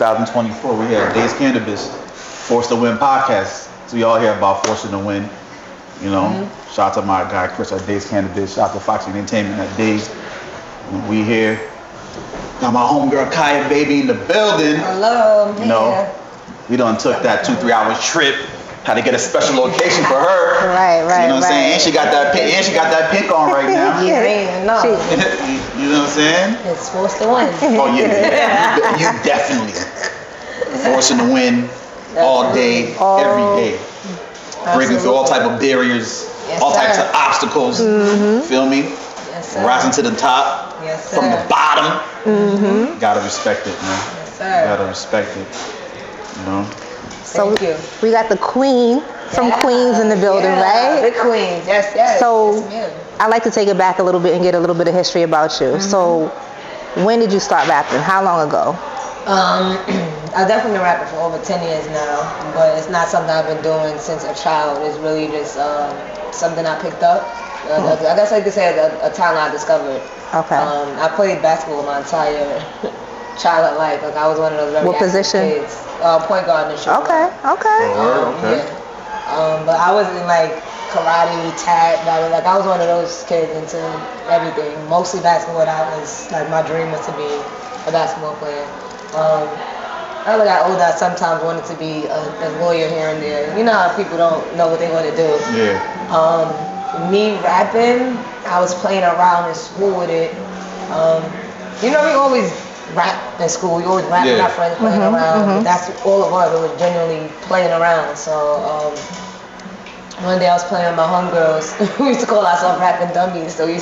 2024. We had Days Cannabis, Force to Win podcast. So we all hear about Forcing to Win. You know, shout out to my guy Chris at Days Cannabis. Shout out to Foxy Entertainment at Days. We here. Got my homegirl Kyah baby in the building. Hello. You know, we done took that 2-3 hour trip. Had to get a special location for her. Right. You know what I'm saying? And she got that pink. And she got that pink on right now. You ain't know. You know what I'm saying? It's Forced to Win. Oh yeah. You definitely Forcing to Win all day, every day. Breaking through all type of barriers, all types of obstacles. Feel me? Yes, sir. Rising to the top, from the bottom. Gotta respect it, man. Yes, sir. Gotta respect it. You know. So Thank you. we got the queen from Queens in the building, right? The Queens, yes. So yes, I like to take it back a little bit and get a little bit of history about you. So when did you start rapping? How long ago? I've definitely been rapping for over 10 years now, but it's not something I've been doing since a child. It's really just something I picked up. I guess I could say a talent I discovered. Okay. I played basketball my entire childhood life. Like I was one of those very What active position? kids. Point guard and shooter. Okay. Okay. Yeah. But I wasn't like karate, tag. I was one of those kids into everything. Mostly basketball. That was like my dream was to be a basketball player. As I got older, I sometimes wanted to be a lawyer here and there. You know how people don't know what they want to do. Yeah. Me rapping, I was playing around in school with it. We always rap in school. We always rap with our friends playing around. But that's all it was. It was genuinely playing around. So one day I was playing with my homegirls. We used to call ourselves rapping dummies. So like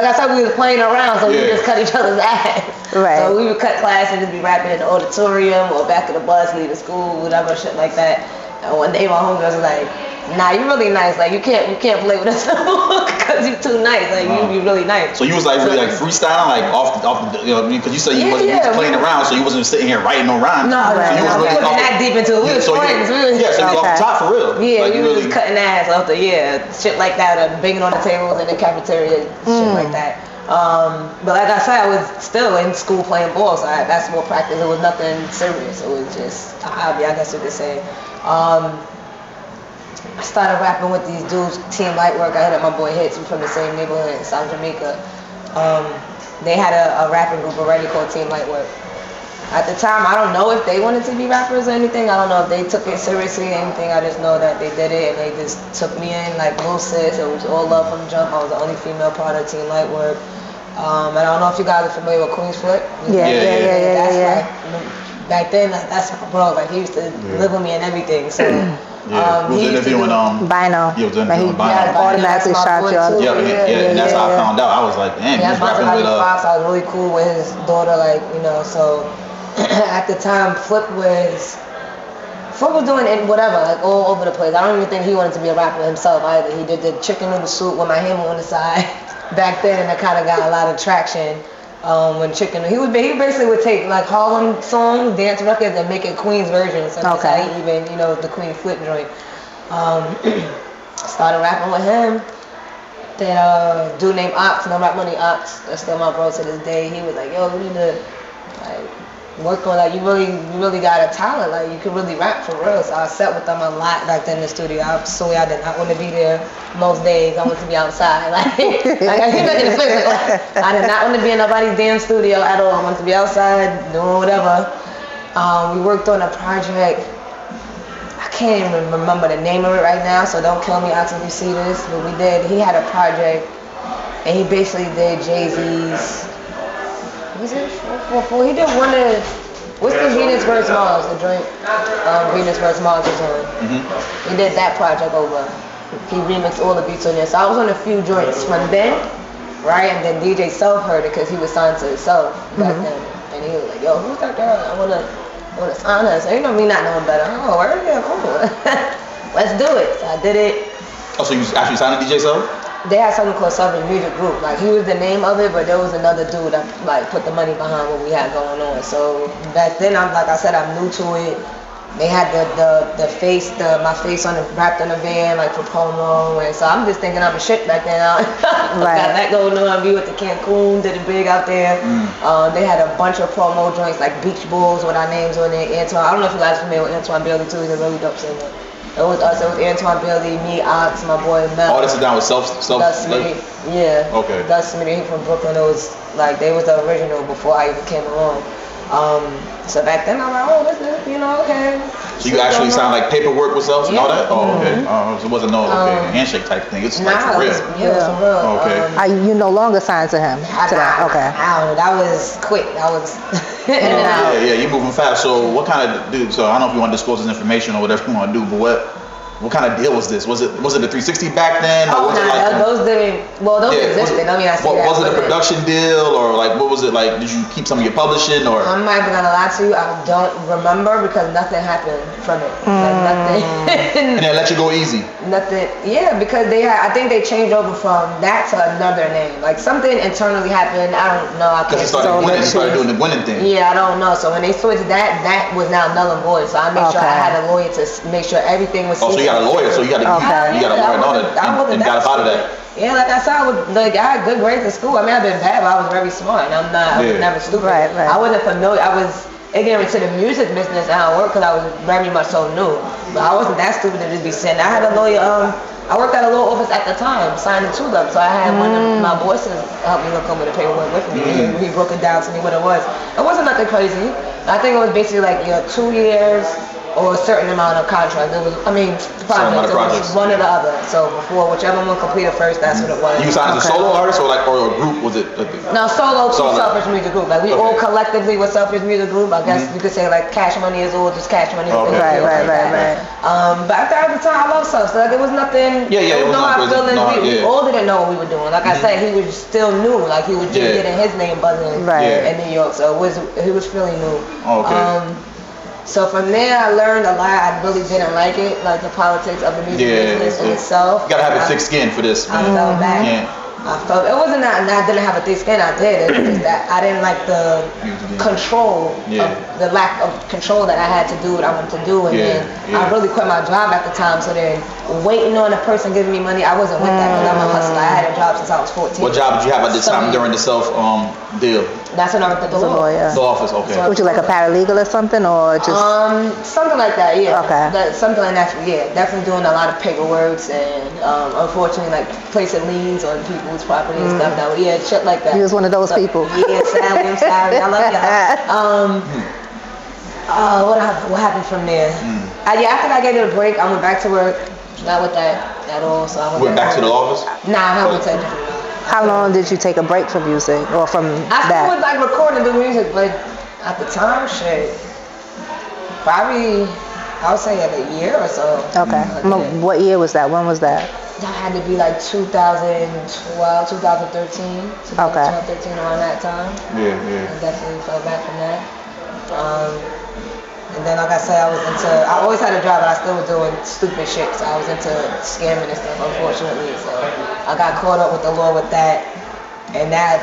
I said, we was playing around. So we would just cut each other's ass. Right. So we would cut class and just be rapping in the auditorium or back of the bus, leaving school, whatever, shit like that. And one day my homegirls was like, "Nah, you're really nice. Like you can't play with us because you're too nice. Like you really nice." So you was like really like freestyling, like off the because you said you wasn't playing around, so you wasn't sitting here writing no rhymes. No, so you was we wasn't that deep into it. We was friends. So you was off the top for real. Yeah, like, we was just cutting ass off the shit like that, or banging on the tables in the cafeteria, shit like that. But like I said, I was still in school playing ball, so I had basketball practice. It was nothing serious. It was just a hobby, I guess you could say. I started rapping with these dudes, Team Lightwork. I hit up my boy Hits, we're from the same neighborhood in South Jamaica. They had a rapping group already called Team Lightwork. At the time, I don't know if they wanted to be rappers or anything. I don't know if they took it seriously or anything. I just know that they did it and they just took me in like little sis. It was all love from the jump. I was the only female part of Team Lightwork. And I don't know if you guys are familiar with Queen's Flip. Yeah. Back then, that's my bro. Like he used to live with me and everything. So. He was interviewing Bino. He was interviewing Bino. Automatically shot you up. And that's how I found out. I was like, damn, he was rapping with Fox. I was really cool with his daughter, so at the time Flip was doing it whatever, like all over the place. I don't even think he wanted to be a rapper himself either. He did the chicken noodle soup with my hammer on the side back then, and it kind of got a lot of traction. When he basically would take like Harlem songs, dance records, and make it Queen's version. So that's how he even, the Queen Flip joint. Started rapping with him. Then a dude named Ox, No Rap Money Ox, that's still my bro to this day. He was like, "Yo, we need to work on you really got a talent. Like you can really rap for real." So I sat with them a lot back then in the studio. I did not want to be there most days. I wanted to be outside. I keep making it physical. I did not want to be in nobody's damn studio at all. I wanted to be outside doing whatever. We worked on a project. I can't even remember the name of it right now, so don't kill me, Ox, if you see this. But he had a project, and he basically did Jay-Z's. Was it 444? He did one of, what's the Venus vs. Mars, the joint Venus vs. Mars was on. He did that project over. He remixed all the beats on there. So I was on a few joints from then, right? And then DJ Self heard it because he was signed to Self back then. And he was like, "Yo, who's that girl? I wanna sign her." So me not knowing better. Oh, word? Yeah, cool. Let's do it. So I did it. Oh, so you actually signed to DJ Self? They had something called Southern Music Group. Like he was the name of it, but there was another dude that put the money behind what we had going on. So back then, I'm new to it. they had the face, my face on wrapped on the van like for promo, and so I'm just thinking I'm a shit back then. Got that going on. We went to Cancun, did it big out there. They had a bunch of promo joints like Beach Bulls with our names on it. Antoine, I don't know if you guys are familiar with Antoine Bailey too. He's a really dope singer. It was us. It was Antoine Bailey, me, Ox, my boy Mel. Oh, this is down with self. Yeah. Okay. Dust Smitty, he from Brooklyn. It was like they was the original before I even came along. So back then I'm like, oh, this is, okay. So you actually sound like paperwork with self and all that? Oh, okay. So it wasn't no handshake type thing. It's like for real. Yeah, for real. Okay. You no longer signed to him? Okay. That was quick. That was Yeah, you're moving fast. So what kind of dude? So I don't know if you want to disclose this information or whatever you want to do, but what kind of deal was this? Was it the 360 back then? Or was it like those didn't. Well, those existed. I mean, I see that. Was it a production deal or like what was it like? Did you keep some of your publishing or? I'm not even gonna lie to you. I don't remember because nothing happened from it. Like nothing. And they let you go easy. Nothing. Yeah, because I think they changed over from that to another name. Like something internally happened. I don't know. Because they started winning. They started doing the winning thing. Yeah, I don't know. So when they switched that was now null and void. So I made sure I had a lawyer to make sure everything was. Oh, so you got a lawyer, so you got to you got a lawyer and all that, and got up out of that. Yeah, like I said, I had good grades in school. I mean, I've been bad, but I was very smart, and I was never stupid. Right. I wasn't familiar. I was ignorant to the music business and how it worked because I was very much so new. But I wasn't that stupid to just be sitting. I had a lawyer. I worked at a law office at the time, signing to them. So I had one of my bosses help me look over the paperwork with me. He broke it down to me what it was. It wasn't nothing crazy. I think it was basically like 2 years or a certain amount of contracts. It was, projects. It was one or the other. So before whichever one completed first, that's what it was. You signed as a solo artist or a group? Was it? No, solo to Selfish Music Group. Like we all collectively with Selfish Music Group. I guess you could say like Cash Money is all just Cash Money. Right. But at the time I loved Self, so like there was nothing. It was no hard feelings. We all didn't know what we were doing. Like I said, he was still new. Like he was just getting his name buzzing in New York. So he was really new. Okay. So from there, I learned a lot. I really didn't like it, like the politics of the music business in itself. You gotta have a thick skin for this, man. I felt bad. I felt it wasn't that I didn't have a thick skin. I did. It was that I didn't like the control, the lack of control that I had to do what I wanted to do, and then I really quit my job at the time. So then waiting on a person giving me money, I wasn't with that because I'm a hustler. I had a job since I was 14. What job did you have at this time during the self deal? That's when I worked at the law. The office, okay. Was you like a paralegal or something, or just? Something like that, yeah. Okay. Something like that, yeah. Definitely doing a lot of paperwork and unfortunately like placing liens on people's property and stuff. Shit like that. You was one of those people. Yeah, sadly, I'm sorry. I love y'all. What happened from there? After I gave it a break, I went back to work. Not with that at all. So I went back to the office? Nah, I went to. How long did you take a break from music or from I still was like recording the music, but at the time, probably I would say like a year or so. Okay. What year was that? When was that? That had to be like 2012, 2013. 2013, around that time. Yeah. I definitely fell back from that. And then, like I said, I always had a job, but I still was doing stupid shit. So I was into scamming and stuff, unfortunately. So I got caught up with the law with that. And I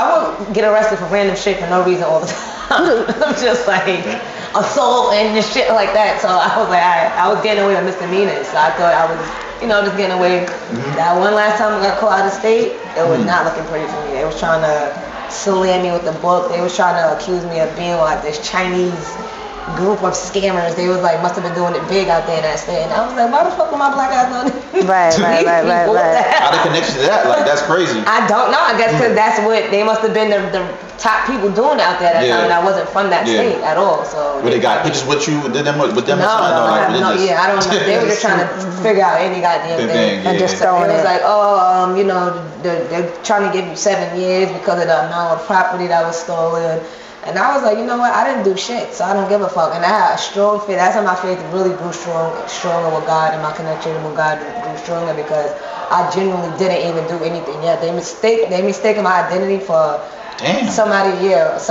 would get arrested for random shit for no reason all the time. I'm just like assault and just shit like that. So I was like, I was getting away with misdemeanors. So I thought I was, just getting away. That one last time I got caught out of state, it was not looking pretty for me. They was trying to slam me with the book. They was trying to accuse me of being like this Chinese group of scammers. They was like, must have been doing it big out there in that state. And I was like, why the fuck am my black ass on it? Right. How the connection to that? Like, that's crazy. I don't know. I guess because that's what they must have been the top people doing out there at that time. And I wasn't from that state at all. So they got pictures with you, did them with them? No, I don't know. They were just trying to figure out any goddamn thing. And just throwing it. It was like, they're trying to give you 7 years because of the amount of property that was stolen. And I was like, you know what? I didn't do shit, so I don't give a fuck. And I had a strong faith. That's how my faith really grew stronger with God, and my connection with God grew stronger because I genuinely didn't even do anything yet. They mistaken my identity for Damn. Somebody else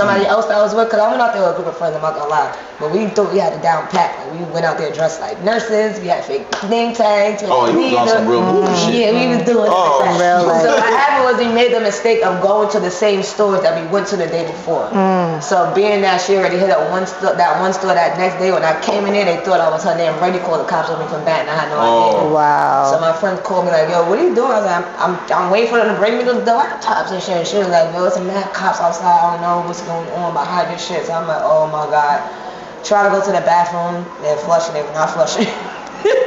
that I was with, because I went out there with a group of friends, I'm not gonna lie. But we thought we had it down pat. Like, we went out there dressed like nurses, we had fake name tags. Oh, you was on some real movie shit. Yeah, we was doing Oh, that. real life. So what happened was we made the mistake of going to the same stores that we went to the day before. So being that she already hit that one store that next day, when I came in there, they thought I was her name. Ready called the cops on me from back, and I had no idea. Wow. So my friend called me like, yo, what are you doing? I was like, I'm waiting for them to bring me to the laptops and shit. And she was like, yo, it's a mad cops outside. I don't know what's going on behind this shit. So I'm like, oh my God. Try to go to the bathroom. They're flushing. They were not flushing.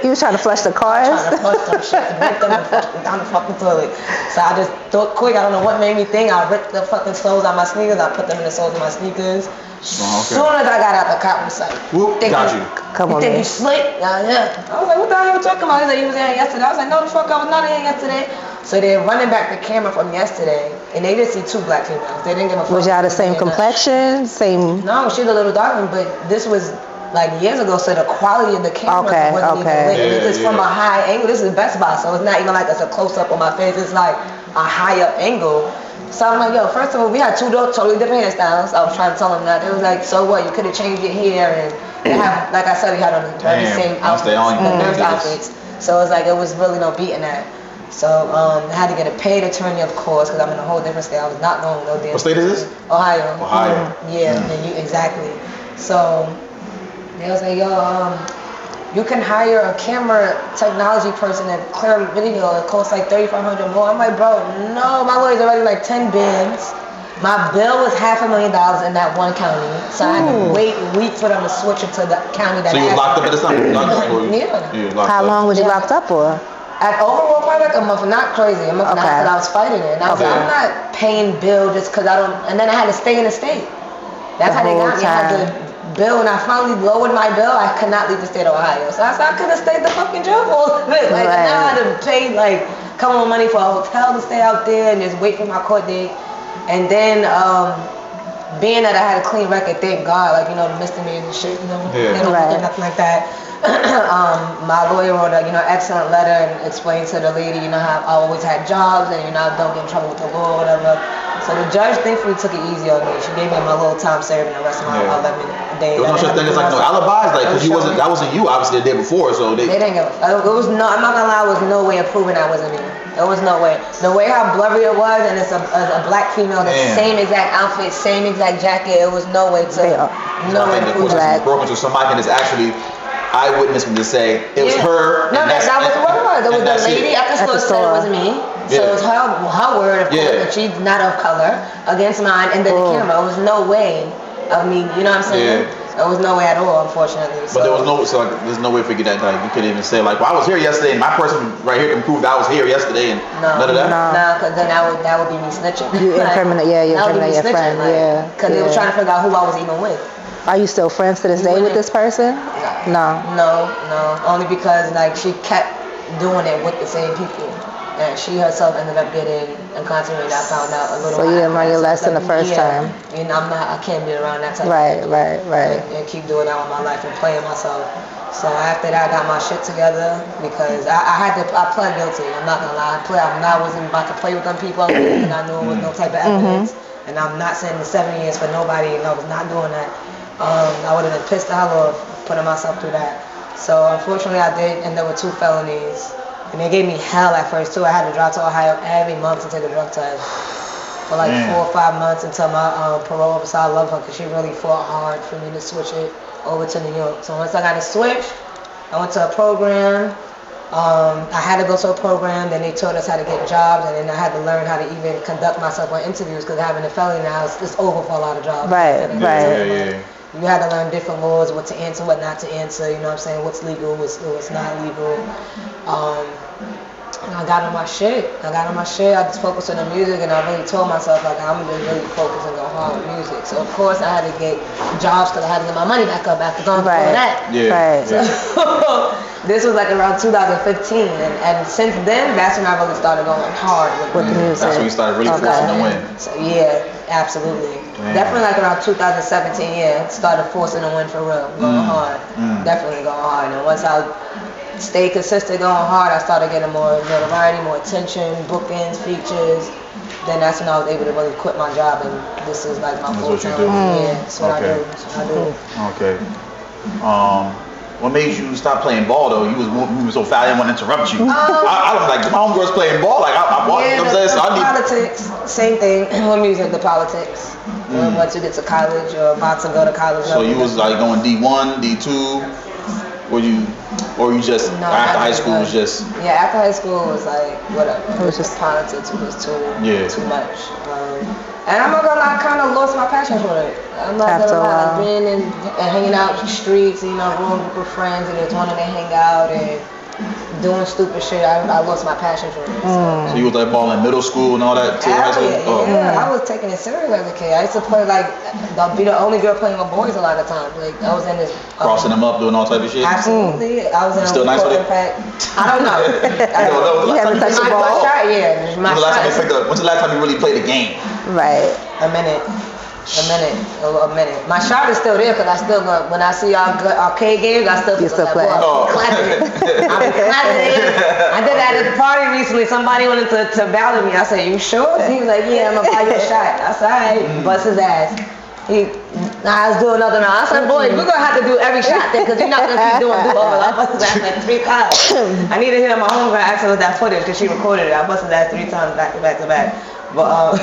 You was trying to flush the cars? Trying to flush them shit. Rip them and flush them down the fucking toilet. So I just thought quick. I don't know what made me think. I ripped the fucking soles out my sneakers. I put them in the soles of my sneakers. Oh, okay. Soon as I got out, the cop was like, Whoop, got you. Come on, think man. you slick? Yeah. I was like, what the hell are you talking about? He's like, you was in here yesterday. I was like, no, the fuck, I was not in here yesterday. So they're running back the camera from yesterday, and they didn't see two black females. They didn't give a fuck. Was y'all the same complexion? Same? No, she was a little darker, but this was like years ago, so the quality of the camera wasn't even lit. Yeah, It's from a high angle. This is Best Buy, so it's not even like it's a close-up on my face. It's like a high-up angle. So I'm like, yo, first of all, we had two totally different hairstyles. I was trying to tell them that. They was like, so what? You could have changed your hair, and they have, like I said, we had on the very same outfits, the nurse outfits. So it was like, it was really no beating that. So I had to get a paid attorney, of course, because I'm in a whole different state. I was not going no damn. What state is this? Ohio. Ohio. Yeah, exactly. So they was like, yo, you can hire a camera technology person and clear video. It costs like $3,500 more. I'm like, bro, no, my lawyer's already like 10 bands. My bill was $500,000 in that one county, so I had to wait weeks for them to switch it to the county that. So you was locked up at this time? Yeah. How long was you locked up for? At overall, probably like a month. Not crazy, a month and a half, because I was fighting it. And I was like, I'm not paying bill just because I don't. And then I had to stay in the state. That's how they got me. I had to bill, and I finally lowered my bill. I could not leave the state of Ohio, so I said I could have stayed the fucking jail for a little bit. Like now I had to pay like come on money for a hotel to stay out there and just wait for my court date. And then being that I had a clean record, thank God, like, you know, the misdemeanors and shit, you know, they don't look at nothing like that. My lawyer wrote a, excellent letter and explained to the lady, how I always had jobs and, don't get in trouble with the law or whatever. So the judge thankfully took it easy on me. She gave me my little time serving the rest of my 11 days. There was no such thing as like no alibis, like, because that wasn't you obviously the day before, so they didn't give a fuck. It was no, I'm not gonna lie, there was no way of proving that wasn't me. There was no way. The way how blurry it was, and it's a black female, the same exact outfit, same exact jacket, it was no way to prove that. Broken, so somebody can just actually eyewitness me to say it was her. No, that wasn't what it was. It was the lady at the store said it wasn't me. So it was her word, of course, that she's not of color, against mine, and then the camera. It was no way of me, you know what I'm saying? There was no way at all, unfortunately. But there was there's no way to figure that. Like, you couldn't even say like, well, I was here yesterday, and my person right here can prove that I was here yesterday, and none of that. No, because then that would be me snitching. You incriminate, you incriminate your friend, Because they were trying to figure out who I was even with. Are you still friends to this day with this person? No. Only because like she kept doing it with the same people. And she herself ended up getting incarcerated. I found out a little. So you didn't learn your lesson the first time. I can't be around that type of thing. Right. And keep doing that with my life and playing myself. So after that, I got my shit together because I pled guilty. I'm not gonna lie. I wasn't about to play with them people, and I knew it was no type of evidence. And I'm not sending 7 years for nobody, and I was not doing that. I would have been pissed the hell off putting myself through that. So unfortunately, I did end up with 2 felonies. And they gave me hell at first too. I had to drive to Ohio every month to take a drug test for like 4 or 5 months until my parole officer, I love her because she really fought hard for me to switch it over to New York. So once I got it switched, I went to a program. I had to go to a program, then they taught us how to get jobs, and then I had to learn how to even conduct myself on interviews because having a felony now is over for a lot of jobs. Right. You had to learn different laws, what to answer, what not to answer, you know what I'm saying, what's legal, what's not legal. And I got on my shit. I just focused on the music, and I really told myself, like, I'm going to really focus and go hard with music. So, of course, I had to get jobs because I had to get my money back up after going through that. So, this was like around 2015, and since then, that's when I really started going hard with the music. That's when you started really forcing to win. So, yeah, absolutely. Definitely like around 2017, started forcing to win for real, going hard. Definitely going hard. And once I stayed consistent, going hard, I started getting more notoriety, more attention, bookings, features. Then that's when I was able to really quit my job, and this is like my full time. Yeah, that's what I do. That's what I do. Okay. What made you stop playing ball though? You was moving so fast, I didn't want to interrupt you. I was like, my homegirl's playing ball. Like, I want, yeah, you know what I'm saying? So I need. Politics, same thing with music, the politics. Once you get to college or about to go to college. So you was like going D1, D2, or you just after high school was just. Yeah, after high school was like whatever. It was just politics was too much. And I'm not gonna lie, I kind of lost my passion for it. I'm not gonna lie, being and hanging out in the streets, you know, going with friends and just wanting to hang out and doing stupid shit. I lost my passion for it. So you was like ball in middle school and all that too? High school? Yeah, I was taking it serious as a kid. I used to play like, be the only girl playing with boys a lot of times. Like I was in this crossing them up, doing all type of shit. Absolutely, I was in still nice with it? Impact. I don't know. You haven't touched the ball? When's the last time you really played a game? Right. A minute. My shot is still there because I still go, when I see our arcade games, I still play. Clapping it. I be clapping it. I did that at the party recently. Somebody wanted to battle me. I said, "You sure?" He was like, "Yeah, I'm gonna buy you a shot." I said, "Alright." Bust his ass. Let's do another round. I said, "Boy, we're gonna have to do every shot then because you're not gonna keep doing do-overs." I bust his ass like 3 times. I need to hear my homegirl ask her that footage because she recorded it. I bust his ass 3 times back to back to back. But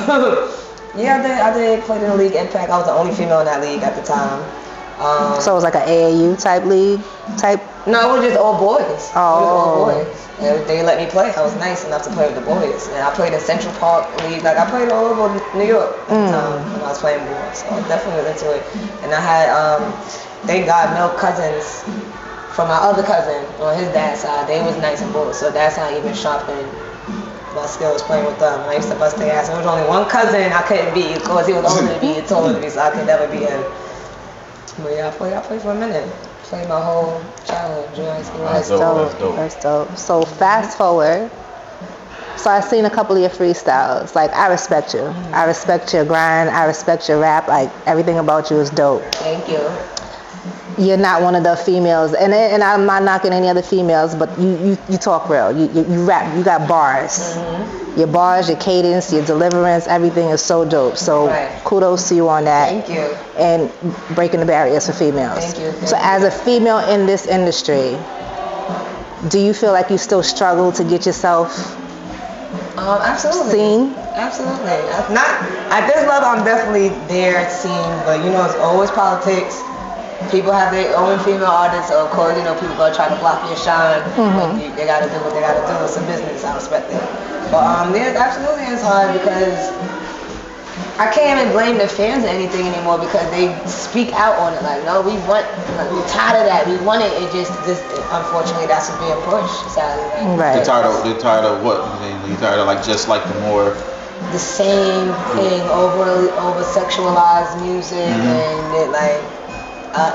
yeah, I did play in the league Impact. I was the only female in that league at the time. So it was like an AAU type league type? No, it was just all boys. Oh. It was all boys. And they let me play. I was nice enough to play with the boys. And I played in Central Park League. Like I played all over New York at the time when I was playing ball. So I definitely was into it. And I had, thank God, no cousins from my other cousin on his dad's side. They was nice and bull. So that's how I even sharpened my skills playing with them. I used to bust their ass. There was only one cousin I couldn't beat because he was older than me and taller than me, so I could never beat him. But yeah, I played for a minute. Played my whole childhood, junior high school. That's dope. So fast forward. So I've seen a couple of your freestyles. Like, I respect you. I respect your grind. I respect your rap. Like, everything about you is dope. Thank you. You're not one of the females, and I'm not knocking any other females, but you talk real. You rap. You got bars. Your bars, your cadence, your deliverance, everything is so dope. So kudos to you on that. Thank you. And breaking the barriers for females. Thank you. So as a female in this industry, do you feel like you still struggle to get yourself absolutely seen? Absolutely. Not at this level. I'm definitely there seen, but you know, it's always politics. People have their own female artists, so of course, you know, people gonna try to block your shine. But they gotta do what they gotta do. It's a business. I respect it. But absolutely it's hard because I can't even blame the fans or anything anymore because they speak out on it. Like, no, we're tired of that. We want it. It just unfortunately that's what's being pushed. Sadly. Right. They're tired of what? You're tired of like just like the more. The same thing, over sexualized music and it like.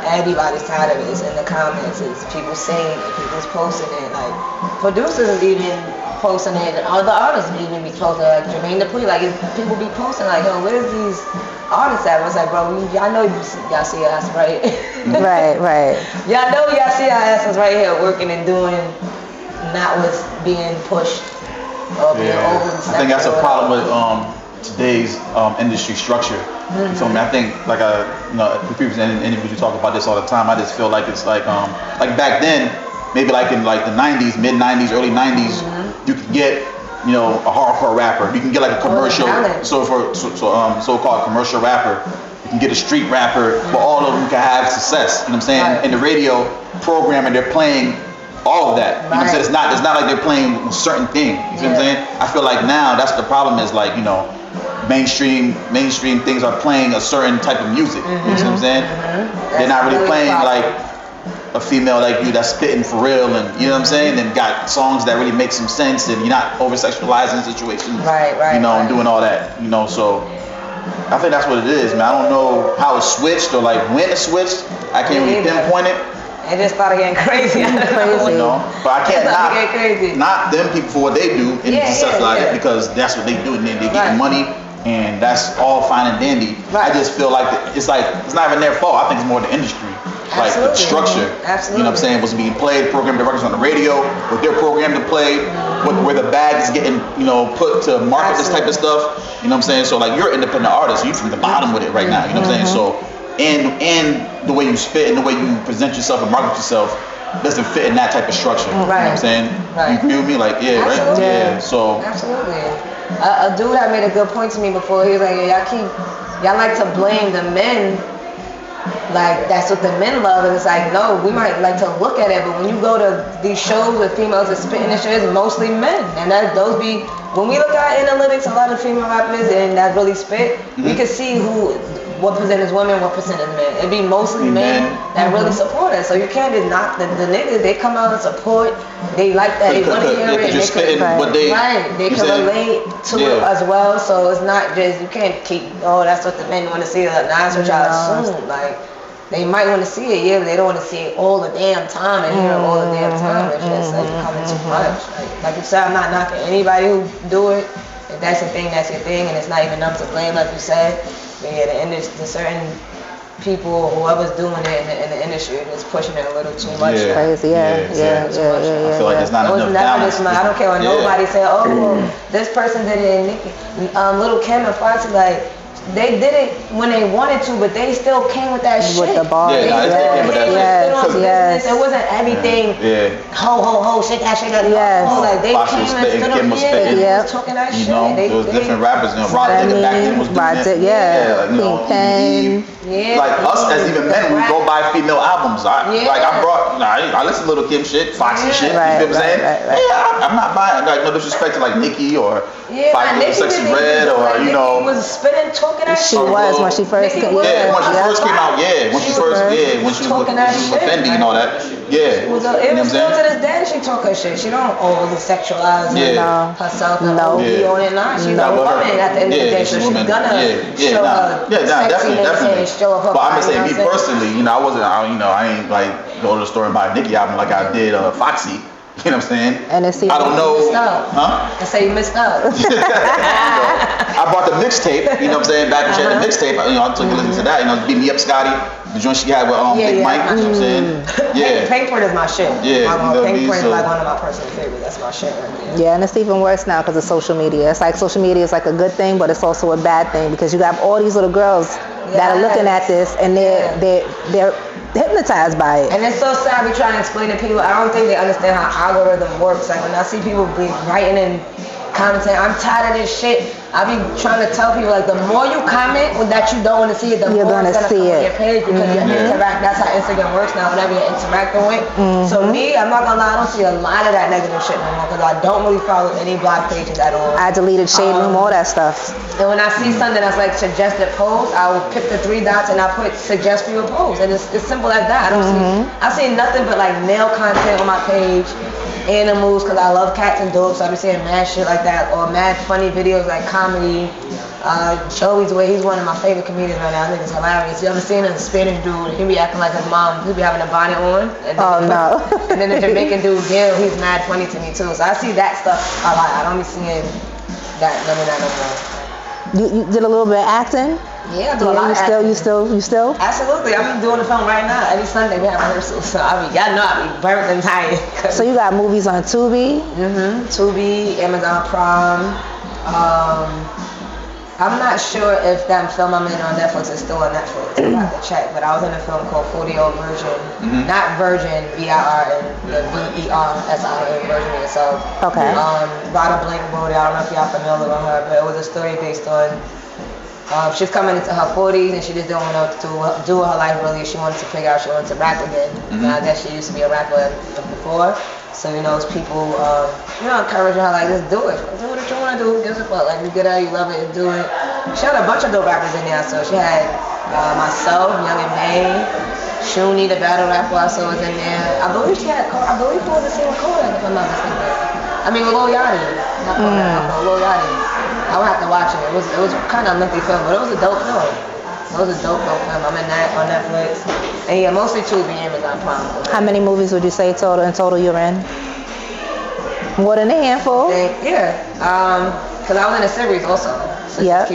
Everybody's tired of it. It's in the comments. It's people saying it. People's posting it. Like producers is even posting it. And other artists even be posting it. Like Jermaine Dupri. Like people be posting like, yo, where's these artists at? I was like, bro, y'all know y'all see us right. Right. Y'all know y'all see our asses right here working and doing, not with being pushed or being over. I think that's a problem with today's industry structure. So I think like the previous interviews you talk about this all the time. I just feel like it's like back then, maybe like in like the 90s, mid 90s, early 90s, you could get a hardcore rapper. You can get like a commercial, so-called commercial rapper. You can get a street rapper, but all of them can have success. You know what I'm saying? Right. In the radio programming, they're playing all of that. You know what I'm saying? It's not like they're playing certain things. You see what I'm saying? I feel like now that's the problem is like mainstream things are playing a certain type of music. You see what I'm saying? They're not really playing like a female like you that's spitting for real, and you know what I'm saying, and got songs that really make some sense, and you're not over sexualizing situations. And doing all that. So I think that's what it is, man. I don't know how it switched or like when it switched. I can't really pinpoint it. It just started getting crazy. But I can't knock them people for what they do and sexualize it because that's what they do, and then they get money. And that's all fine and dandy. I just feel like it's not even their fault. I think it's more the industry. like the Absolutely. structure. Absolutely. You know what I'm saying? What's being played, programmed directors on the radio, what they're programmed to play, where the bag is getting, you know, put to market this type of stuff. You know what I'm saying? So like you're an independent artist, you from the bottom with it right now. You know what I'm saying? So and the way you spit and the way you present yourself and market yourself doesn't fit in that type of structure. You know what I'm saying? Right. You agree with me? Like, yeah, Absolutely. right? Yeah. So Absolutely. A dude had made a good point to me before. He was like, y'all like to blame the men. Like, that's what the men love. And it's like, no, we might like to look at it, but when you go to these shows with females that spitting and shit, it's mostly men. And when we look at analytics, a lot of female rappers and that really spit, we can see what percent is women, what percent is men. It'd be mostly men that really support us. So you can't just knock the niggas. They come out and support. They like that. They want to hear it. They can relate to it as well. So it's not just, you can't keep, that's what the men want to see. Like, that's what y'all assume. Like, they might want to see it, but they don't want to see it all the damn time and hear it all the damn time. It's just like becoming too much. Like you said, I'm not knocking anybody who do it. If that's your thing, that's your thing, and it's not even them to blame, like you said. But yeah, the certain people, whoever's doing it in the industry, is pushing it a little too much. Crazy, I feel like there's not enough balance. I don't care what nobody say. Oh, well, this person did it, and Nicki, Little Kim and Foxy, like. They did it when they wanted to, but they still came with that shit. With the bar. It wasn't everything. Ho, shake that. Yes. Like they Foxy came was and spitting, stood Kim up was here spitting. and was talking that You shit. know, there was different rappers. You know, Rod Digger back then was doing this. Yeah. Like, you know, Pen. like us as even men, we go buy female albums. I listen to Little Kim shit, Foxy shit. You feel what I'm saying? Yeah, I'm not buying. Like, no disrespect to like Nicki or Sexy Red or you know. Nicki was spitting, talking that shit. She was when she first came. Yeah, when she first came out. Yeah, when she was talking that shit. Fendi and all that. Yeah. It was still to this day she talk her shit. She don't overly sexualize herself and be on it. Nah, she's a woman at the end of the day, so she's gonna show her sexiness and show her. But I'm just saying, me personally, you know, I ain't like go to the store and buy a Nicki album like I did Foxy. You know what I'm saying? And it's I don't know. I say you missed out. I bought the mixtape, you know what I'm saying? Back when she had the mixtape, you know, I took a listen to that, you know, Beat Me Up Scotty, the joint she had with Big Mike, you know what I'm saying? Yeah. Pink Print is my shit. Yeah. Pink Print is like one of my personal favorites. That's my shit right there. Yeah, and it's even worse now because of social media. It's like social media is like a good thing, but it's also a bad thing because you got all these little girls that are looking at this and they're hypnotized by it. And it's so sad we trying to explain to people. I don't think they understand how algorithm works. Like when I see people be writing and commenting, I'm tired of this shit. I be trying to tell people like the more you comment that you don't want to see it, the more it's gonna come on your page because you interact. That's how Instagram works now. Whenever you're interacting with. So me, I'm not gonna lie, I don't see a lot of that negative shit no more because I don't really follow any blog pages at all. I deleted Shade Room, all that stuff. And when I see something that's like suggested posts, I will pick the 3 dots and I put suggest for your post. And it's simple as that. I see nothing but like male content on my page. Animals, because I love cats and dogs, so I be seeing mad shit like that, or mad funny videos like comedy. Joey's way, he's one of my favorite comedians right now. I think it's hilarious. You ever seen a Spanish dude? He be acting like his mom. He be having a bonnet on. And then and then the Jamaican dude, Gil, he's mad funny to me too. So I see that stuff a lot. I don't be seeing none of that no more. You did a little bit of acting? Yeah, I do a lot of acting. You still? Absolutely. I'm doing the film right now. Every Sunday we have rehearsals. So y'all know I be burnt and tired. So you got movies on Tubi? Tubi, Amazon Prime. I'm not sure if that film I'm in on Netflix is still on Netflix. I have to check. But I was in a film called 40-Year-Old Virgin. Not Virgin, V-I-R-N, the V-E-R-S-I-N, Virgin itself. Okay. Rada Blank wrote it. I don't know if y'all familiar with her, but it was a story based on she's coming into her 40s and she just didn't want to do her life really. She wanted to figure out she wanted to rap again. And I guess she used to be a rapper before. So, you know, it's people, encouraging her, like, just do it. Do what you want to do. Who gives a fuck? Like, you get out, you love it, do it. She had a bunch of dope rappers in there. So she had myself, Young and May, Shuni, the battle rapper also was in there. I believe she was the same with Kodak, if I'm not mistaken. I mean, with Lil Yachty. Not Kodak, but Lil Yachty. I would have to watch it. It was kind of a lengthy film, but it was a dope film. It was a dope film. I'm in that on Netflix. And yeah, mostly Tubi, Amazon Prime. How many movies would you say in total you're in? More than a handful? Yeah. Because I was in a series also. Yeah.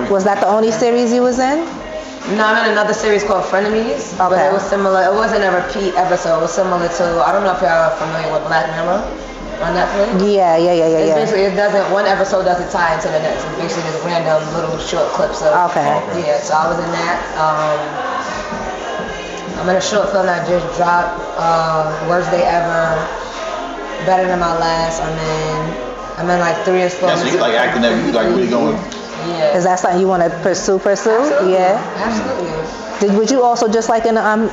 Was that the only series you was in? No, I'm in another series called Frenemies. But Okay. it was similar. It wasn't a repeat episode. It was similar to, I don't know if y'all are familiar with Black Mirror on Netflix. Yeah. It's basically, it doesn't, one episode doesn't tie into the next. It's basically just random little short clips of. Okay. Yeah, so I was in that. I'm in a short film that just dropped, Worst Day Ever, Better Than My Last. I'm in like 3 installments. Yeah, so you like acting that you like really going. Yeah. Is that something you want to pursue? Absolutely. Yeah. Absolutely. Would you also just like in on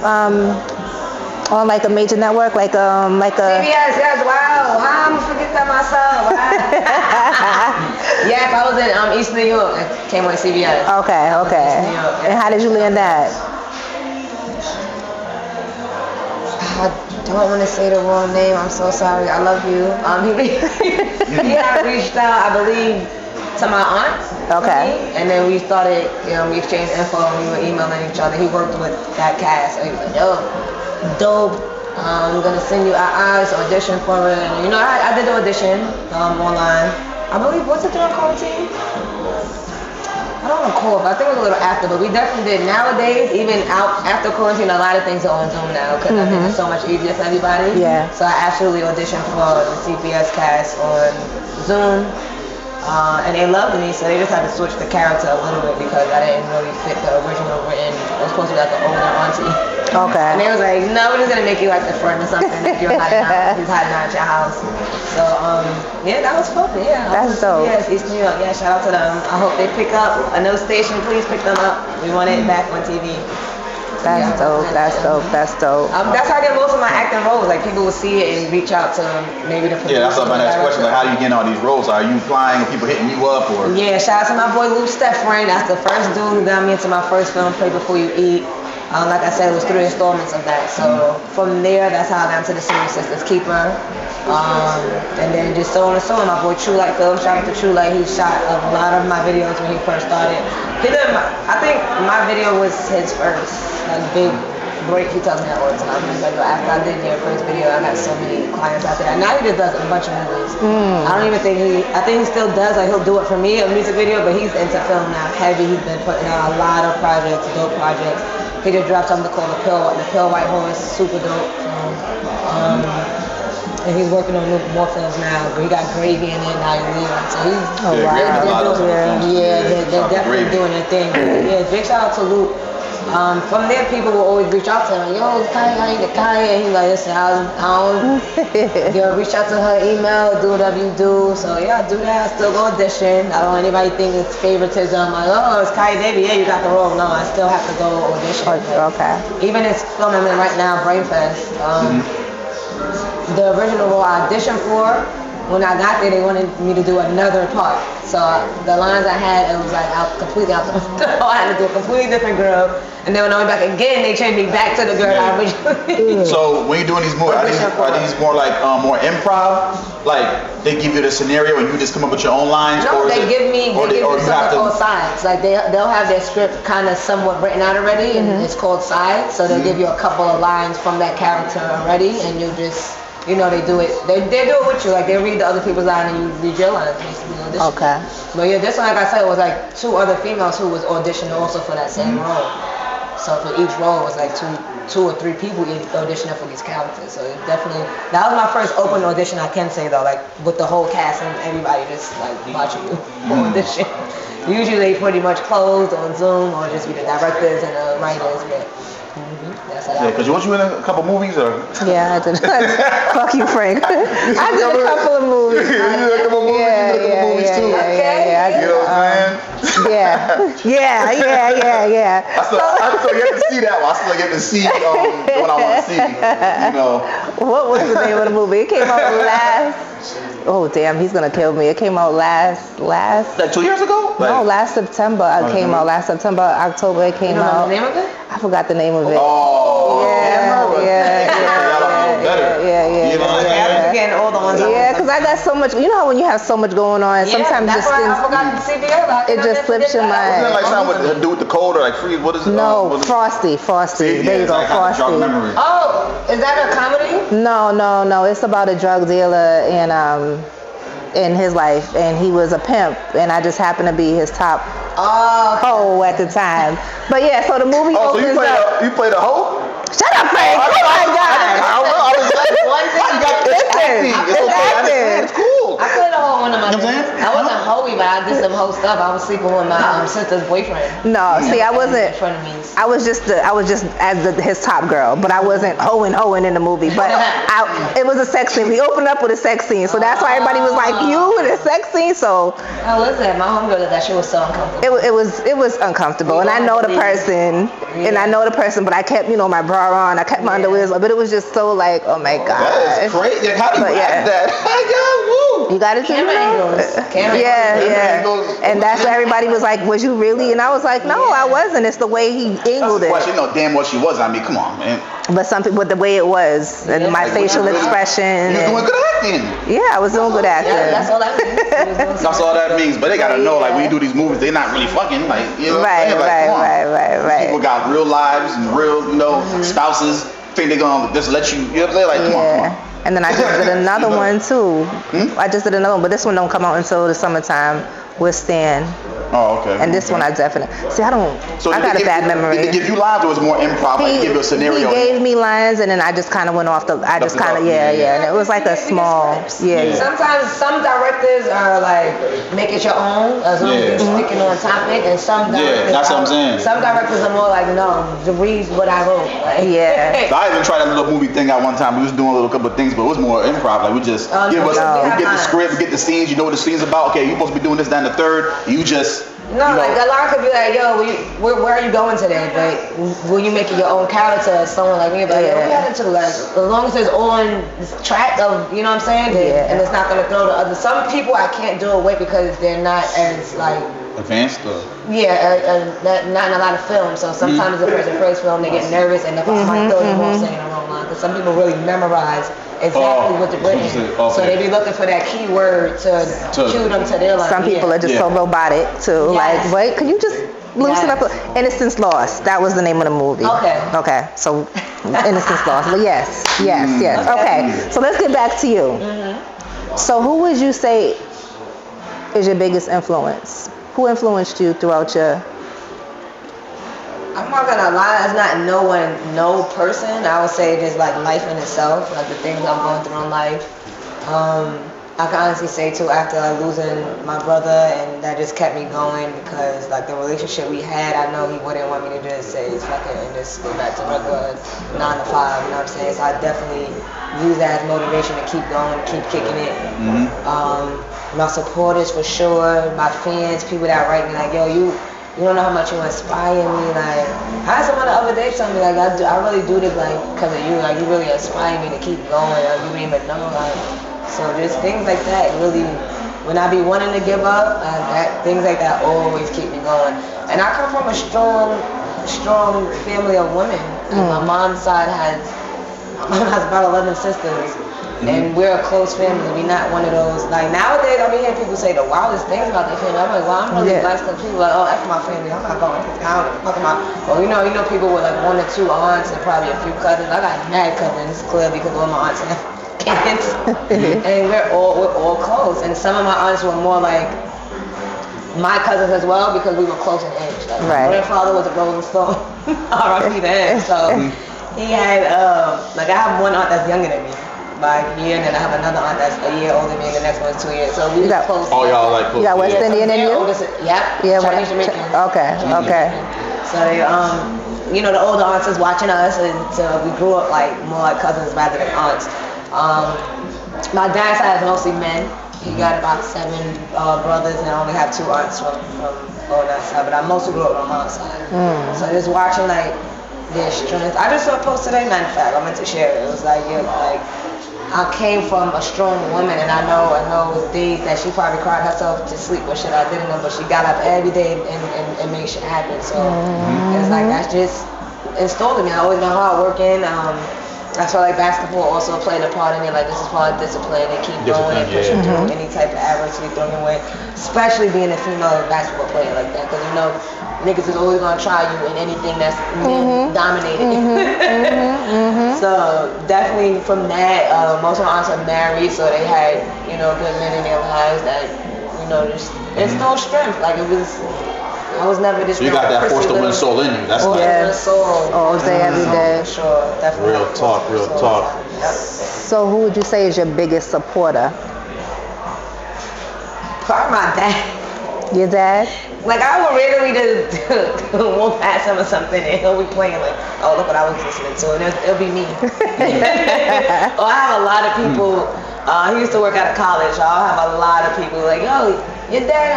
like a major network, like a CBS, yes, wow. How I'm gonna forget that myself? Wow. Yes, I was in East New York. I came on CBS. Okay. East New York, yeah. And how did you land that? I don't want to say the wrong name. I'm so sorry. I love you. He had reached out, I believe, to my aunt. Okay. And then we started, we exchanged info and we were emailing each other. He worked with that cast. So he was like, yo, dope. I'm going to send you eyes audition for it. And, I did the audition online. I believe, what's it during quarantine? I don't recall, but I think it was a little after, but we definitely did. Nowadays, even out after quarantine, a lot of things are on Zoom now because I think it's so much easier for everybody. Yeah. So I actually auditioned for the CPS cast on Zoom, and they loved me, so they just had to switch the character a little bit because I didn't really fit the original written. I was supposed to be like an older auntie. Okay. And they was like, no, we're just gonna make you like the friend or something if you're hiding out. He's hiding out at your house. So yeah, that was fun. Yeah. That's dope. Yes, East New York. Yeah, shout out to them. I hope they pick up. A no station, please pick them up. We want it back on TV. That's dope. That's dope. That's how I get most of my acting roles. Like people will see it and reach out to maybe the producer. Yeah, that's my next question. Like, how do you get all these roles? Are you applying? Are people hitting you up or? Yeah, shout out to my boy Lou Steffren. That's the first dude who got me into my first film, Play Before You Eat. Like I said, it was 3 installments of that. So from there, that's how I got into the series Sisters Keeper. And then just so on and so on. My boy True Light Film, shout out to True Light. He shot a lot of my videos when he first started. I think my video was his first big break. He tells me that all the time. He's like, after I did your first video, I got so many clients after that. Now he just does a bunch of movies. I don't even think I think he still does, like he'll do it for me, a music video, but he's into film now, heavy. He's been putting out a lot of projects, dope projects. He just dropped something called The Pill White Horse, super dope. And he's working on more films now. He got Gravy in it, now he's leaving. So he's they're definitely doing their thing. Yeah, big shout out to Luke. From there, people will always reach out to him. Yo, Kyah, and he's like, listen, I don't, reach out to her email, do whatever you do. So yeah, I do that. I still go audition. I don't want anybody think it's favoritism. Like, oh, it's Kyah, baby. Yeah, you got the role. No, I still have to go audition. Okay. Even this film I'm in right now, Brainfest. The original role I auditioned for, when I got there, they wanted me to do another part. So the lines I had, it was like completely out the window. I had to do a completely different girl. And then when I went back again, they changed me back to the girl I originally. So when you're doing these movies, are these more like more improv? Like they give you the scenario and you just come up with your own lines? No, or they give me something called sides. Like they'll have their script kind of somewhat written out already, and it's called sides. So they'll give you a couple of lines from that character already, and you just. They do it. They do it with you. Like they read the other people's line and you read your line. Okay. But yeah, this one, like I said, it was like 2 other females who was auditioning also for that same role. So for each role, it was like two or three people auditioning for these characters. So it definitely, that was my first open audition. I can say though, like with the whole cast and everybody just like watching you for audition. Usually they pretty much closed on Zoom or just be the directors and the writers. But yeah, because you in a couple movies or? Yeah, I did. Fuck you, Frank. I did a couple of movies. You did a couple of movies. You did a couple movies too. Yeah. You know what I'm saying? Yeah. I still get to see that one. I still get to see what I want to see. What was the name of the movie? It came out last. Oh damn, he's gonna kill me. It came out last. Like 2 years ago? No, last September. It came out last September, October. It came out. You know the name of it? I forgot the name of it. Oh. Yeah. You know what I'm Getting all the ones. Yeah, because I got so much. You know how when you have so much going on, sometimes that's why I forgot the CBO. it just slips your mind. Isn't it like something with do with the cold or like freeze? What is it? No, Frosty. There you go, Frosty. Oh, is that a comedy? No. It's about a drug dealer and in his life, and he was a pimp, and I just happened to be his top Oh, hoe at the time. But yeah, so the movie Oh, so opens up. you played a hoe? Shut up, Frank! Oh my God! one thing You got this acting. It's okay. I understand. It's cool. I played a whole one of my You know what I'm things. saying? I wasn't hoey, but I did some hoe stuff. I was sleeping with my sister's boyfriend. No, see, I wasn't. In front of me. I was just his top girl, but I wasn't hoeing in the movie. But it was a sex scene. We opened up with a sex scene, so that's why everybody was like, "You in a sex scene?" So how was that? My homegirl did that. She was so uncomfortable. it was uncomfortable, and I know the person, but I kept my bra on, I kept my underwear on, but it was just so like, oh my God. That is crazy. How do you act that? You got it too. Camera angles. Yeah. And that's why everybody was like, "Was you really?" And I was like, "No, I wasn't. It's the way he angled it." Question. You know damn well she was. I mean, come on, man. But something with the way it was, and my facial expression. You was doing good acting. Yeah, I was doing good acting. Yeah, that's all that means. That's all that means. But they gotta know, like, when you do these movies, they're not really fucking. Like, you know what I'm saying? Like, Right. People got real lives and real, spouses. Think they're gonna just let you. You know what I'm saying? Like, come on. And then I just did another one too. I just did another one, but this one don't come out until the summertime with Stan. Oh, okay. And this one I definitely I got a bad memory. Did he give you lines or was it more improv? Like, he give you a scenario. He gave me lines, and then I just kind of went off and it was like a small, Sometimes some directors are like, make it your own, as long as you're sticking on topic, and some directors that's what I'm saying. Some directors are more like, no, to read what I wrote. Like, So I even tried that little movie thing out one time. We was doing a little couple of things, but it was more improv. Like, we just we get the script, we get the scenes, you know what the scene's about. Okay, you're supposed to be doing this, that, and the third. You just like a lot could be like, yo, where are you going today? But will you make it your own character as someone like me? But we had to like, as long as it's on track of, you know what I'm saying? And it's not gonna throw the other. Some people I can't do it with because they're not as like advanced stuff. Not in a lot of films. So sometimes the person first film, they get nervous, and if I might throw them off saying the wrong line, because some people really memorize exactly what they're written. So they be looking for that key word to cue them to their line. Some people are just so robotic too. Like, wait, could you just loosen up? Innocence Lost. That was the name of the movie. Okay. So Innocence Lost. But yes. Okay. So let's get back to you. So who would you say is your biggest influence? Who influenced you throughout your... I'm not gonna lie, it's not no person. I would say just like life in itself, like the things I'm going through in life. I can honestly say too, after losing my brother, and that just kept me going, because like the relationship we had, I know he wouldn't want me to just say fuck it and just go back to regular 9 to 5, you know what I'm saying? So I definitely use that as motivation to keep going, keep kicking it. My supporters for sure, my fans, people that write me like, yo, you don't know how much you inspire me. Like, I had someone the other day tell me like, I really do this like because of you. Like, you really inspire me to keep going. Like, you didn't even know. Like, so just things like that really, when I be wanting to give up, things like that always keep me going. And I come from a strong family of women. My mom's side has about 11 sisters. And we're a close family. We're not one of those, like nowadays I be hearing people say the wildest things about their family. I'm like, well, I'm really blessed because people are like, oh, that's my family. I'm not going to town. Well, you know people with like 1 or 2 aunts and probably a few cousins. I got mad cousins, clearly, because all my aunts have kids. And we're all close. And some of my aunts were more like my cousins as well, because we were close in age. Like, my grandfather was a Rolling Stone. R.I.P. to him. So he had, like I have one aunt that's younger than me by a year, and then I have another aunt that's a year older than me, and the next one's 2 years. So we were close. Oh, y'all like close. You got West Indian in you? Yep. Chinese Jamaican. Okay. So they, the older aunts is watching us, and so we grew up like more like cousins rather than aunts. My dad's side is mostly men. He got about 7 brothers, and I only have 2 aunts from on that side. But I mostly grew up on my mom's side. So just watching like their strength. I just saw a post today, matter of fact, I meant to share it. It was like, I came from a strong woman, and I know it was days that she probably cried herself to sleep or shit I didn't know, but she got up every day and made shit happen. So it's like, that's just installed in me. I always been hardworking. That's why like basketball also played a part in it. Like, this is part of discipline and keep going and pushing through any type of adversity thrown your way, especially being a female basketball player like that, because niggas is always gonna try you in anything that's dominated. definitely from that, most of my aunts are married, so they had, you know, good men in their lives that, you know, there's no strength. Like I was never this. So you got that force to win soul in you. That's like all day, every day. For sure, definitely. Real talk. Yep. So who would you say is your biggest supporter? Probably my dad. Your dad? Like I would randomly just walk past him or something and he'll be playing like, oh look what I was listening to, and it'll be me. Or I have a lot of people. He used to work out of college. I'll have a lot of people like, yo, your dad.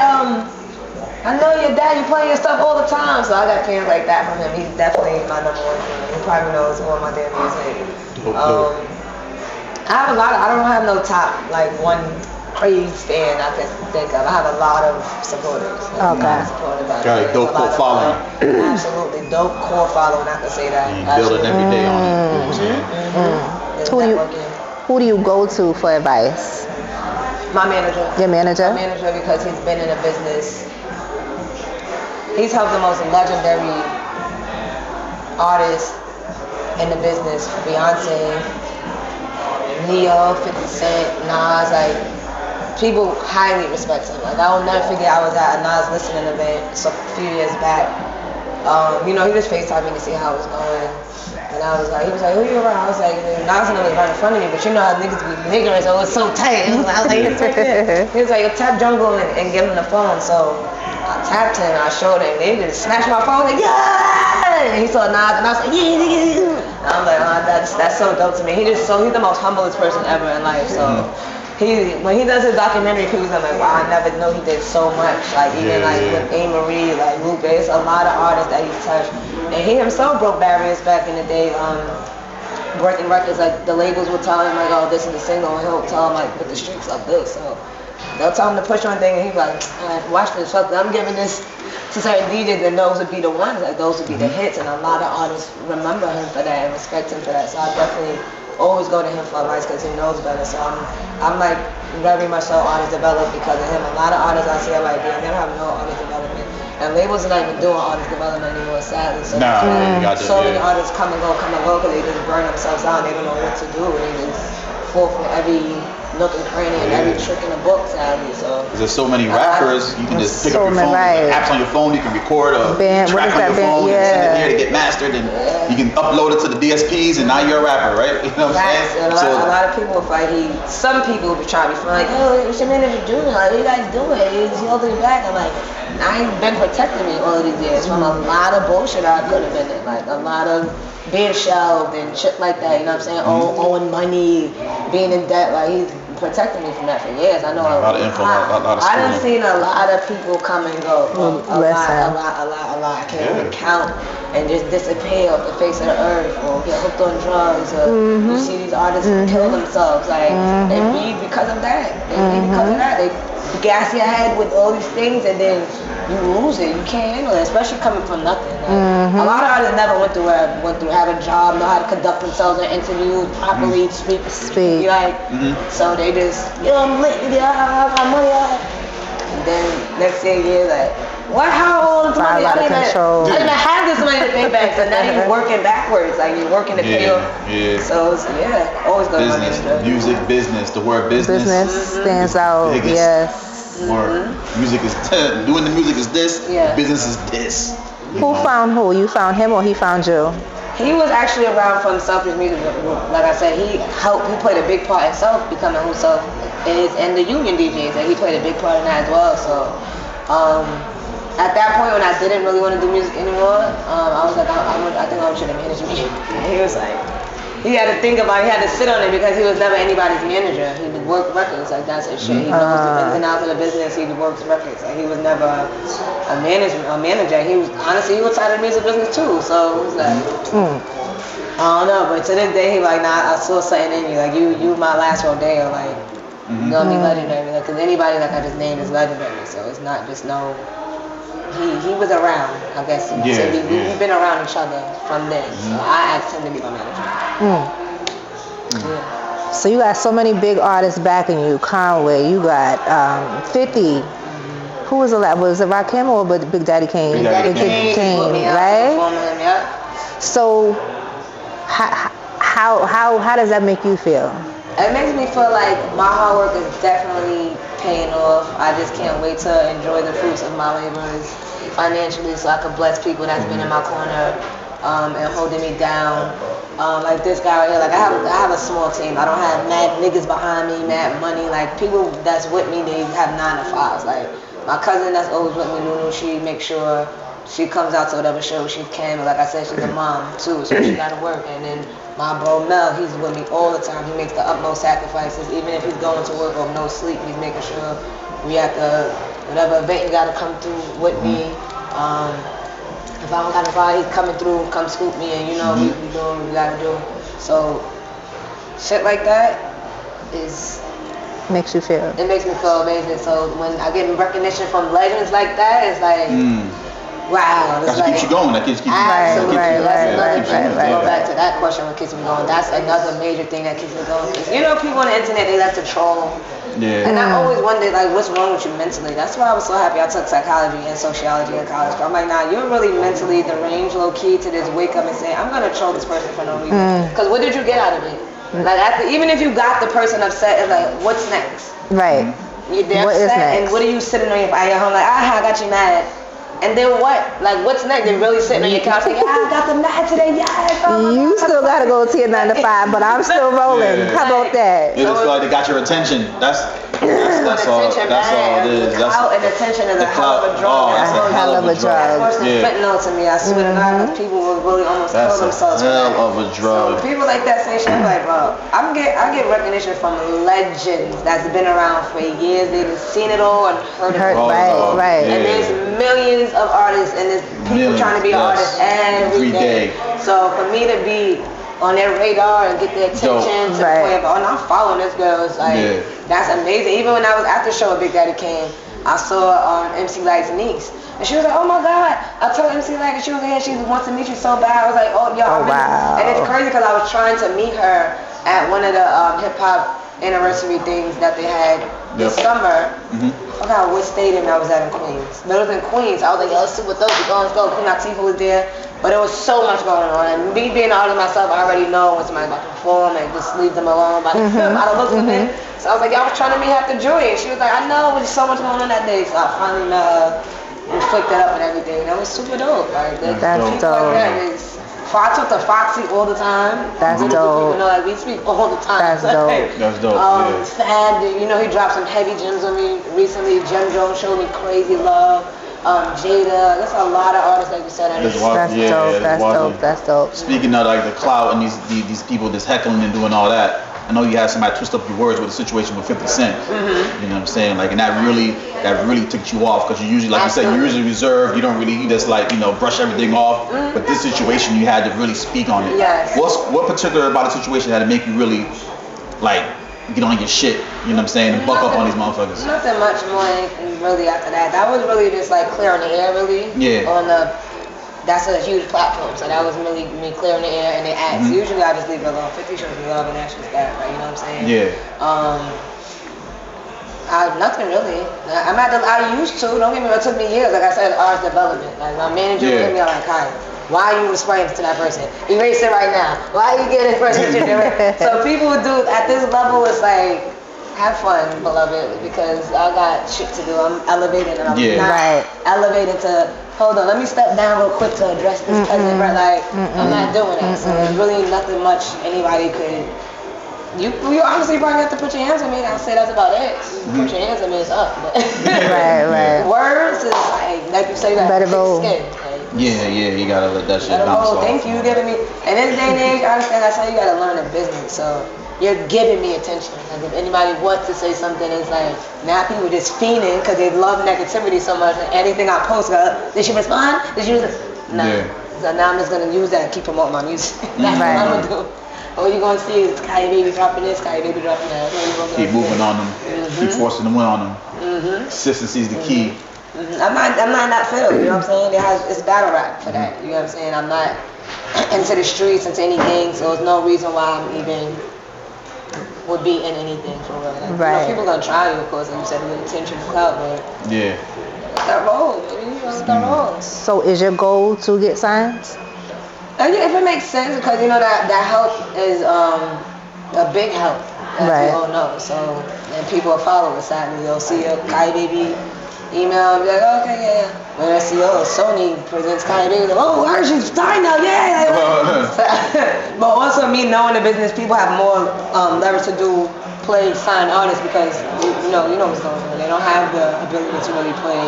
I know your dad. You play your stuff all the time. So I got fans like that from him. He's definitely my number one fan. He probably knows who my dad is. I have a lot. I don't have no top like one crazy fan I can think of. I have a lot of supporters. Okay. Got a dope core following. Absolutely dope core following. I can say that. And you build it every day on it. You know what I'm saying? Who do you go to for advice? My manager. Your manager? My manager, because he's been in the business. He's helped the most legendary artists in the business. Beyonce, Neo, 50 Cent, Nas, like people highly respect him. Like I will never forget I was at a Nas listening event a few years back. You know, he just FaceTimed me to see how it was going. And I was like, he was like, who you around? I was like, Nas was right in front of me, but you know how niggas be niggering, so it was so tight. I was like, it's right there. He was like, tap Jungle and give him the phone. So I tapped him, I showed him, they just snatched my phone, like, yeah! And he saw Nas, and I was like, yeah, nigga. And I'm like, oh, that's so dope to me. He's the most humblest person ever in life, so. When he does his documentary cruise, I'm like, wow, I never knew he did so much. Like even with A. Marie, like Lupe, it's a lot of artists that he's touched. And he himself broke barriers back in the day, breaking records. Like the labels would tell him like, oh, this is a single, and he'll tell him like, but the streets like this. So they'll tell him to push one thing, and he's like, watch this, fuck, I'm giving this to certain DJs, and those would be the ones, like those would be the hits. And a lot of artists remember him for that and respect him for that. So I definitely always go to him for advice because he knows better. So I'm like very much so artist developed because of him. A lot of artists I see are like, damn, they don't have no artist development. And labels are not even doing artist development anymore, sadly. So many artists come and go because they just burn themselves out. They don't know what to do. They just fall for every nook and cranny and every trick in the book, sadly. So there's so many rappers, you can just pick up your phone, apps on your phone, you can record a track on your phone and send it here to get mastered, and you can upload it to the DSPs, and now you're a rapper, right? You know what I'm saying? A lot of people fight. Some people be trying to be funny, like, oh, what's your manager doing? Like, what you guys doing? He's holding me back. I'm like, I ain't been protecting me all of these years from a lot of bullshit I could have been in, like a lot of being shelved and shit like that. You know what I'm saying? Owing money, being in debt. Like he's protecting me from that for years. I know a lot of info, a lot of I done seen a lot of people come and go. A lot. I can't even count, and just disappear off the face of the earth, or get hooked on drugs, or you see these artists kill themselves. Like they bleed because of that. They gas your head with all these things, and then you lose it. You can't handle it, especially coming from nothing. Like, a lot of artists never went through have a job, know how to conduct themselves in interviews, properly speak. Like, so they just, I'm lit, I got money, and then next year, like, what? How all this money? I didn't even have this money to pay back. So now you're working backwards, like you're working to pay off. So always go business, music business. The word business stands out. Yes. Word. Music is doing the music is this. Business is this. Who found who? You found him or he found you? He was actually around from Selfish Music. Like I said, he played a big part in becoming who Self is, and the Union DJs. Like he played a big part in that as well. So at that point when I didn't really want to do music anymore, I was like, I think I should have managed me. And he was like, he had to think about it, he had to sit on it because he was never anybody's manager. He would work records, like that's his shit. He knows the ins and outs of the business, he works records. Like he was never a manager. He was tired of the music business too. So it was like I don't know, but to this day he like, nah, I saw something in you. Like you my last rodeo, like you're gonna be legendary. Like, cause anybody like I just named is legendary. So it's not just no. He was around, I guess. We've been around each other from then. So I asked him to be my manager. So you got so many big artists backing you. Conway, you got 50. Who was the last? Was it Rakim or Big Daddy Kane? Big Daddy Kane, right? So how does that make you feel? It makes me feel like my hard work is definitely paying off. I just can't wait to enjoy the fruits of my labors financially, so I can bless people that's been in my corner and holding me down. Like this guy right here, like I have a small team. I don't have mad niggas behind me, mad money. Like people that's with me, they have 9 to 5s. Like my cousin that's always with me, Lulu, she makes sure she comes out to whatever show she can. But like I said, she's a mom too, so she gotta work. And then my bro Mel, he's with me all the time. He makes the utmost sacrifices, even if he's going to work or no sleep. He's making sure we at the whatever event he gotta come through with me. If I don't got a ride, he's coming through, come scoop me, and you know we doing what we gotta do. So shit like that makes you feel. It makes me feel amazing. So when I get recognition from legends like that, it's like wow. It's That keeps you going. That keeps you absolutely. Right. Go back to that question, what keeps me going. That's another major thing that keeps me going. You know, people on the internet, they like to troll. Yeah. And I always wondered, like, what's wrong with you mentally? That's why I was so happy I took psychology and sociology in college. I'm like, nah, you're really mentally deranged, low key, to just wake up and say, I'm gonna troll this person for no reason. Because what did you get out of it? Like, even if you got the person upset, it's like, what's next? Right. They're What is upset, next? and what are you sitting on your home like, I got you mad. And then what? Like, what's next? They're really sitting on your couch like, I got them mad today, yes. You still gotta go to your 9 to 5, but I'm still rolling. Yeah. How about that? It just feel like they got your attention. That's all. That's all it is. Clout and attention is a hell of a drug. That's a hell of a drug. That's worse than fentanyl to me. I swear to God, people will really almost kill themselves. That's a hell of a drug. So people like that say shit, I'm like, bro, I get recognition from legends that's been around for years. They've seen it all and heard it all. Right. And there's millions of artists and there's people trying to be artists every day. So for me to be on their radar and get their attention to the point of, oh, no, I'm following this girl. It's like, that's amazing. Even when I was at the show, Big Daddy came, I saw MC Light's niece. And she was like, oh my God. I told MC Light, and she was like, yeah, she wants to meet you so bad. I was like, oh, yo, wow. And it's crazy because I was trying to meet her at one of the hip hop anniversary things that they had this summer. I forgot what stadium I was at in Queens. But it was in Queens. I was like, yo, let's see what those are going. Let's go. Queen Latifah was there. But there was so much going on. And me being an artist myself, I already know when somebody's about to perform and just leave them alone by the looks of it. So I was like, yo, I was trying to meet her after Joy. And she was like, I know, there's so much going on that day. So I finally met her and flicked it up and everything. That was super dope. Like, that's dope. Like that is, I talk to Foxy all the time. That's dope. People know, like, we speak all the time. That's dope. That's dope. Fad, you know, he dropped some heavy gems on me recently. Jem Jones showed me crazy love. Jada, there's a lot of artists like you said. That's dope. Speaking of like the clout and these people just heckling and doing all that, I know you had somebody twist up your words with a situation with 50 Cent. You know what I'm saying? Like, and that really took you off because you usually, like you said, you're usually reserved. You just like, brush everything off. But this situation, you had to really speak on it. Yes. What particular about the situation had to make you really like get on your shit? You know what I'm saying? And buck up on these motherfuckers. Nothing much more really after that. That was really just like clearing the air, really. Yeah. That's a huge platform, so that was really me clearing the air, and they asked. Usually I just leave it alone. 50 shows me love, and that's just that, right? You know what I'm saying? Yeah. Nothing really. I used to. Don't get me wrong. It took me years. Like I said, arts development. Like my manager would hit me like, Kyah, why are you responding to that person? Erase it right now. Why are you getting this person to do it? So people would do at this level. It's like, have fun, beloved, because I got shit to do. I'm elevated, and I'm not elevated to. Hold on, let me step down real quick to address this cousin. Like, I'm not doing that. So there's really nothing much anybody could. You obviously probably have to put your hands on me. And I'll say that's about it. Put your hands on me, it's up. Right. Words is like you say, that better roll. Skin. Yeah, you gotta let that shit Better bounce roll. off. Thank you, giving me. And in this day and age, I understand that's how you gotta learn the business. So you're giving me attention. Like if anybody wants to say something, it's like now people just fiending because they love negativity so much. And anything I post, did she respond? Did she? No. Yeah. So now I'm just gonna use that and keep promoting my music. That's what I'm gonna do. All you're gonna see is Kyah baby dropping this, Kyah baby dropping that. Keep moving on them. Keep forcing the win on them. Consistency is the key. I'm not Phil, you know what I'm saying? It's battle rap for that, you know what I'm saying? I'm not into the streets, into any gangs, so there's no reason why I'm even would be in anything for real. Like, right. People are gonna try you, of course, like you said, with attention and clout, but yeah. That roll, baby. That roll. So is your goal to get signed? If it makes sense, because you know that help is a big help, as Right. we all know. So, and people will follow us. Sadly, they'll see a Kyah Baby email and be like, oh, okay, yeah. When I see, Sony presents Kyah Baby, like, oh, I heard she's dying now, yay! But also me knowing the business, people have more leverage to play signed artists because you know what's going on. They don't have the ability to really play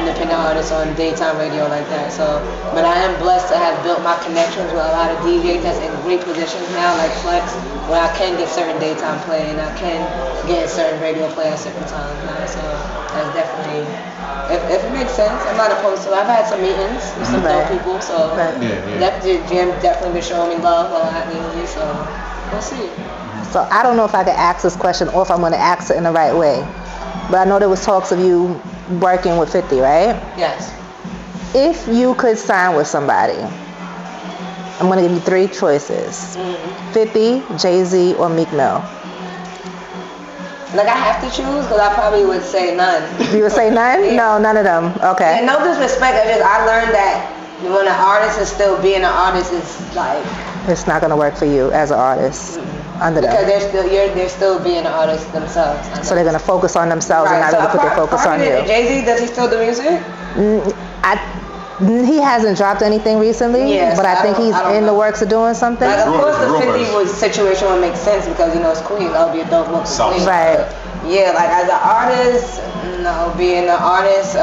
independent artists on daytime radio like that. So, but I am blessed to have built my connections with a lot of DJs that's in great positions now, like Flex, where I can get certain daytime play and I can get certain radio play at certain times. So that's definitely, if it makes sense, I'm not opposed to it. I've had some meetings with some dope people, so Jim definitely been showing me love a lot lately. So we'll see. So I don't know if I could ask this question or if I'm going to ask it in the right way. But I know there was talks of you working with 50, right? Yes. If you could sign with somebody, I'm going to give you 3 choices. 50, Jay-Z, or Meek Mill. Like I have to choose, because I probably would say none. You would say none? Yeah. No, none of them. Okay. And no disrespect, I learned that when an artist is still being an artist, it's like... It's not going to work for you as an artist. Under them. Because they're still being an artist themselves. So they're gonna focus on themselves and not really put their focus on you. Jay-Z, does he still do music? He hasn't dropped anything recently, but I think he's in the works of doing something. Like, of course, the 50 situation would make sense because it's Queens. That would be a dope look for Queens. Right. Yeah, like as an artist, no, being an artist,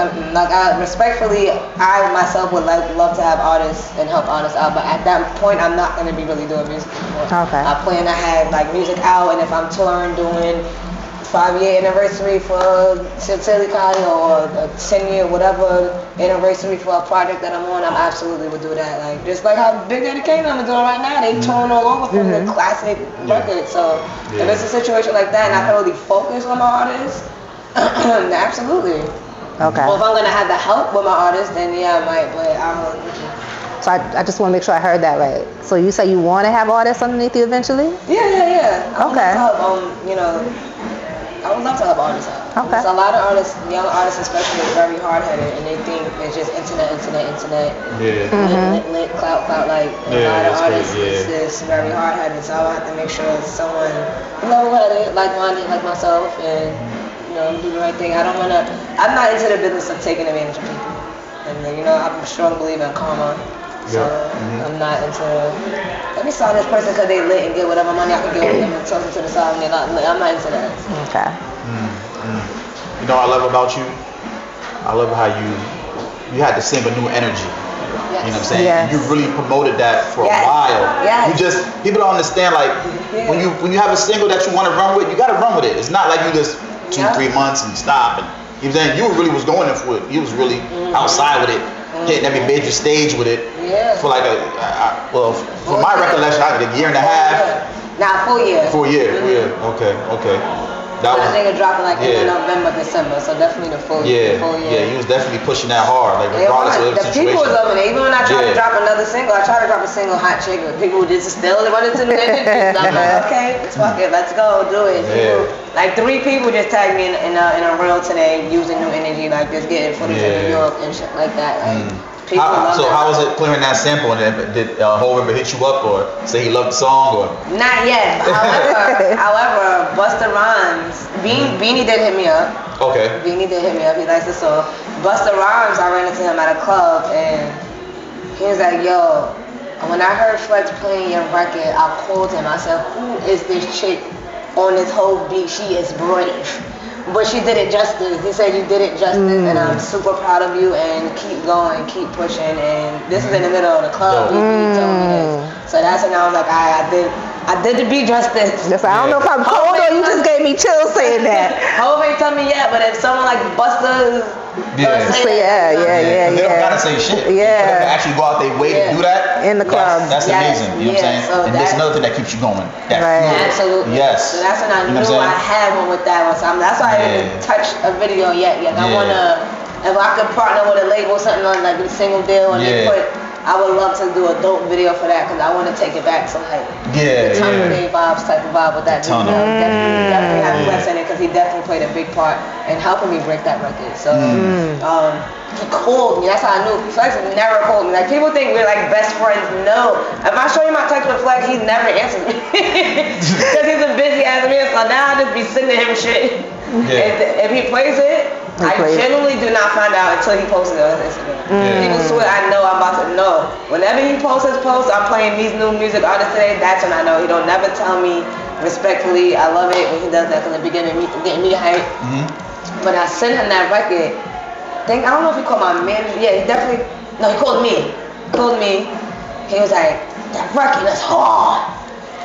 respectfully, I myself would love to have artists and help artists out, but at that point, I'm not going to be really doing music anymore. Okay. I plan to have like music out, and if I'm touring, doing 5-year anniversary for Sincerely Kyah or a 10-year whatever anniversary for a project that I'm on, I absolutely would do that. Like just like how Big Daddy Kane I'm doing right now, they touring all over from the classic records. So if it's a situation like that and I can really focus on my artist, absolutely. Okay. Well, if I'm gonna have the help with my artist, then yeah, I might. But I don't. So I just want to make sure I heard that right. So you say you want to have artists underneath you eventually? Yeah. Okay. I would love to help artists out. Okay. So a lot of artists, young artists especially, are very hard-headed, and they think it's just internet. Yeah. Lit, clout. Like a lot of artists, it's just very hard-headed. So I have to make sure it's someone level-headed, like-minded, like myself, and do the right thing. I'm not into the business of taking advantage of people, and I'm a strong believer in karma. So I'm not into, let me sign this person because they lit and get whatever money I can get with them and toss them to the side when they're not lit. I'm not into that. Okay. You know what I love about you? I love how you had to sing a new energy. Yes. You know what I'm saying? Yes. You really promoted that for a while. Yes. People don't understand, like, when you have a single that you want to run with, you got to run with it. It's not like you just 2-3 months and stop. And you know what I'm saying? You really was going in for it. You was really outside with it. Hitting every major stage with it for like from my recollection, I did a year and a half. Nah, 4 years. 4 years. Okay. That was. I think it dropped like in November, December, so definitely the full year. Yeah, you was definitely pushing that hard, like regardless of the situation. People was loving it. Even when I tried to drop another single, I tried to drop a single, Hot Chick, but people just still running to the interviews. I'm like, okay, fuck it, let's go, do it. People, like 3 people just tagged me in a reel today using new energy, like just getting footage in New York and shit like that. Like, people love so that. how was it clearing that sample? And did Hov ever hit you up or say he loved the song or? Not yet. However, Busta Rhymes, Beanie did hit me up. Okay. Beanie did hit me up. He likes the song. Busta Rhymes, I ran into him at a club and he was like, yo, when I heard Flex playing your record, I called him. I said, who is this chick on this whole beat? She is brave. But she did it justice. He said you did it justice, and I'm super proud of you. And keep going, keep pushing. And this is in the middle of the club. He told me this. So that's when I was like, I did the beat justice. Yes, I don't know if I'm cold or you just gave me chills saying that. Hov ain't tell me yet, but if someone like Busta They don't gotta say shit. Yeah. They actually go out their way to do that. In the club. That's amazing. You know what I'm saying? So and there's another thing that keeps you going. That Right. Absolutely. Yes. So that's when I You know knew what I'm I had one with that one. So that's why I didn't touch a video yet. I wanna, if I could partner with a label, something like a single deal, and they I would love to do a dope video for that because I want to take it back to like Tunnel Day vibes type of vibe with that. Tunnel. Definitely have Flex in it because because he definitely played a big part in helping me break that record. So he called me. That's how I knew. Flex never called me. Like, people think we're like best friends. No. If I show you my text with Flex, he never answers me because he's a busy ass man. So now I just be sending him shit. If he plays it, I generally do not find out until he posts it on Instagram. People swear I know I'm about to know. Whenever he posts his post, I'm playing these new music artists today, that's when I know. He don't never tell me respectfully. I love it when he does that from the beginning, getting me hype. When I sent him that record, I don't know if he called my manager. Yeah, he definitely, no, he called me. He was like, that record is hard.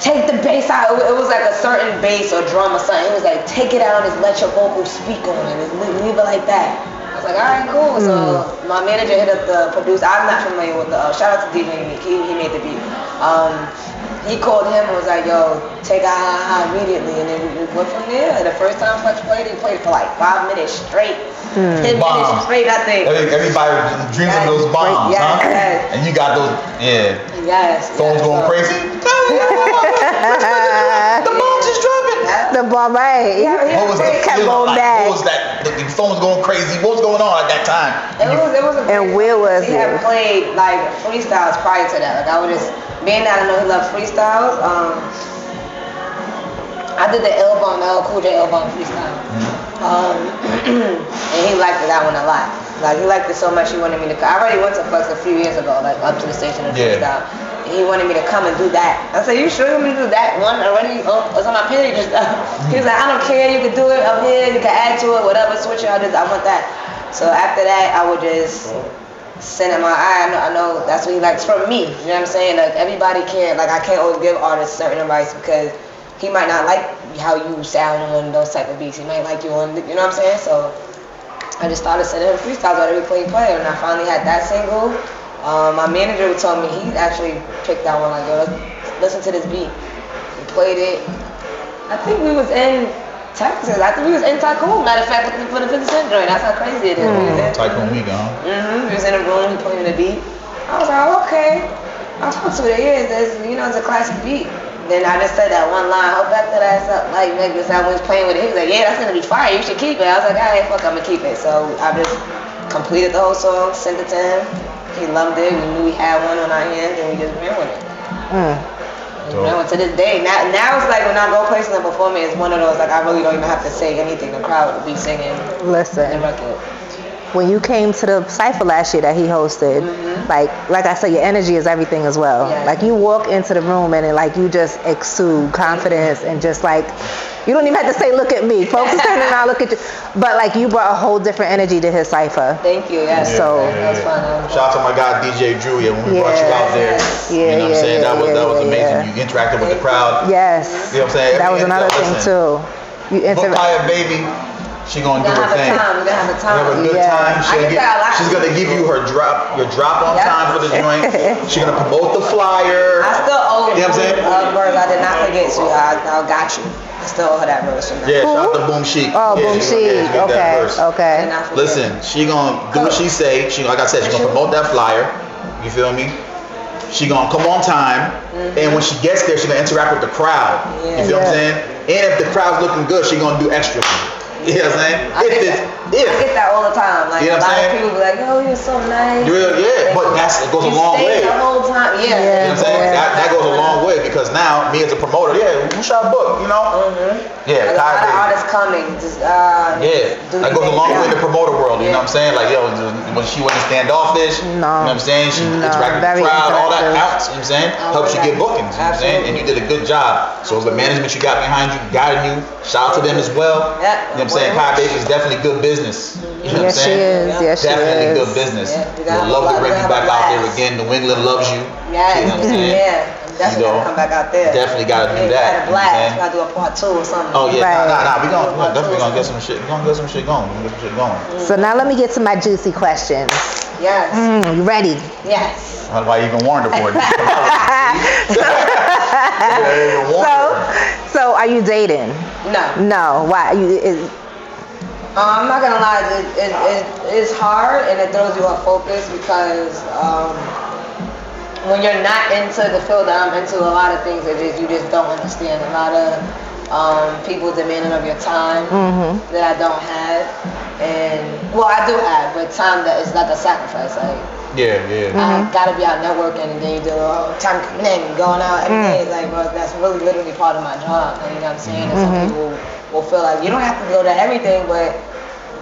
Take the bass out. It was like a certain bass or drum or something. He was like, take it out and just let your vocals speak on it. Leave it like that. I was like, all right, cool. So my manager hit up the producer. I'm not familiar with the, shout out to DJ Meek. He made the beat. He called him and was like, yo, take immediately. And then we went from there. The first time Flex played, he played for like 5 minutes straight. 10 minutes straight, I think. Everybody dreams of those bombs, huh? Yes. And you got those, Yes. phones going crazy. The bombs is dropping. The bomb, right? What was the kept feeling going like? back. What was that? The phone was going crazy. What was going on at that time? It was a And where was he it? had played like freestyles prior to that. Like I would just, being that I know he loves freestyles, I did the L-Bomb, the L Cool J L-Bomb freestyle. And he liked that one a lot. Like he liked it so much he wanted me to, I already went to Flex a few years ago, like up to the station and freestyle. And he wanted me to come and do that. I said, you sure you want me to do that one already? Oh, it's on my page and stuff. He was like, I don't care, you can do it up here, you can add to it, whatever, switch it, I want that. So after that, I would just send him I know that's what he likes from me. You know what I'm saying? Like everybody can't, like I can't always give artists certain advice because he might not like how you sound on those type of beats. He might like you on, you know what I'm saying? So I just started sending him freestyles about every play, and I finally had that single. My manager told me he actually picked that one, like, yo, listen to this beat. He played it. I think we was in Texas. I think we was in Tycoon. Matter of fact, looking for the 50 Cent joint. That's how crazy it is. Tycoon week, huh? We was in a room, he playing the beat. I was like, okay. I talked to it. It's a classic beat. Then I just said that one line, hope back that ass up, like niggas. I was playing with it. He was like, yeah, that's gonna be fire. You should keep it. I was like, all right, fuck, I'm gonna keep it. So I just completed the whole song, sent it to him. He loved it. We knew we had one on our hands, and we just ran with it. To this day. Now it's like when I go places and perform it, it's one of those like I really don't even have to say anything. The crowd will be singing. Listen. The record. When you came to the cypher last year that he hosted, like I said, your energy is everything as well. Yeah. Like you walk into the room and like you just exude confidence and just like you don't even have to say look at me. Folks are turning around, look at you. But like you brought a whole different energy to his cypher. Thank you. Yes. So that was fun. Shout out to my guy DJ Drew when we brought you out there. You know what I'm saying? That was amazing. You interacted with the crowd. Yes. You know what I'm saying? That was another thing too. Book Kyah, baby. She gonna do her thing. We're gonna have a time. Have a good time. She's gonna give you your drop on time for the joint. She's gonna promote the flyer. I still owe you know what I'm saying? Verse. I did not forget you. I got you. I still owe her that verse. Yeah, shout out to Boom Chic. Oh, Boom Chic. Okay. Listen, she gonna do what she say. She, like I said, she gonna promote that flyer. You feel me? She gonna come on time, and when she gets there, she gonna interact with the crowd. You feel what I'm saying? And if the crowd's looking good, she gonna do extra. You know what I'm saying? I get that all the time. Like you know a lot of people be like, "Yo, you're so nice." But it goes a long way. The whole time. You know what I'm saying? That goes a long way because now me as a promoter, who shot book, you know? Yeah, a lot of artists coming. Just, that goes a long way in the promoter world. You know what I'm saying? Like when she wasn't standoffish. You know what I'm saying? She interacted with the crowd, all that counts. You know what I'm saying? Helps you get bookings. You know what I'm saying? And you did a good job. So the management you got behind you, guiding you, shout out to them as well. You know what I'm saying? Kyah Baby is definitely good business. You know what I'm saying? Yes, definitely she is. good business. We'd love to bring you back out there again. New England loves you. You know what I'm saying? Definitely gotta come back out there. Definitely gotta do that. Had a blast. Gotta do a part 2 or something. Oh yeah, nah. We're definitely gonna get some shit. We're gonna get some shit going. So now let me get to my juicy questions. Yes. You ready? Yes. That's why you even warned her for it. So are you dating? No. Why? I'm not gonna lie. It's hard and it throws you off focus because when you're not into the field that I'm into, a lot of things that you just don't understand. A lot of people demanding of your time that I don't have, and well, I do have, but time that is like a sacrifice. Like I gotta be out networking, and then you do time coming in and going out every day. Like, bro, that's really literally part of my job. You know what I'm saying? And some people will feel like you don't have to go to everything, but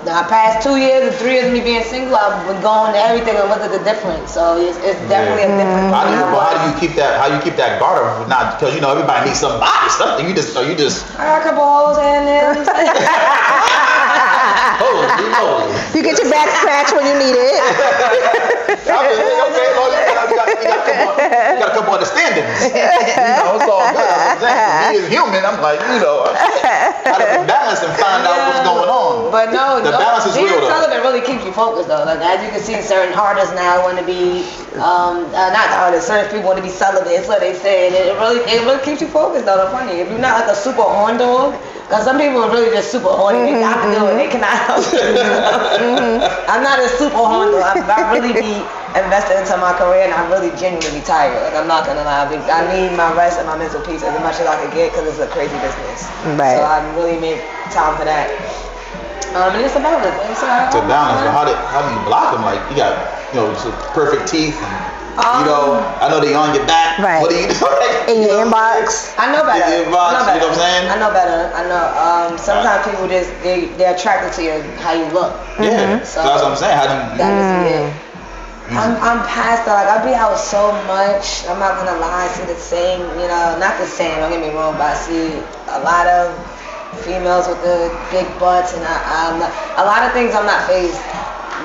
the past 2 years and 3 years of me being single, I've been going to everything and look at the difference. So it's definitely a different. How do you keep that? How do you keep that guard up? Not because everybody needs something. You just. I got a couple holes in there. You get your back scratched when you need it. You got a couple understandings. It's all good. For me as human, I'm like, I gotta be balanced and find out what's going on. But no, the balance is real though. Celibate really keeps you focused though. Like as you can see, certain artists now want to be, not artists, certain people want to be celibate. It's what they say, and it really keeps you focused though. That's funny. If you're not like a super horn dog, because some people are really just super horny. They got to do it. They cannot help it. I'm not a super horn dog. I really be invested into my career, and I'm really genuinely tired. Like I'm not gonna lie. I need my rest and my mental peace as much as I can get because it's a crazy business. Right. So I really make time for that. And it's a balance. It's a balance. But how do you block them? Like you got some perfect teeth. And, I know they on your back. Right. What do you do? In your inbox. I know better. In your inbox. You know what I'm saying? I know better. I know. Sometimes people just they're attracted to how you look. Yeah. So that's what I'm saying. How do you? That is it. I'm past that. Like I be out so much. I'm not gonna lie. I see the same. Not the same. Don't get me wrong, but I see a lot of females with the big butts, and I'm not, a lot of things I'm not fazed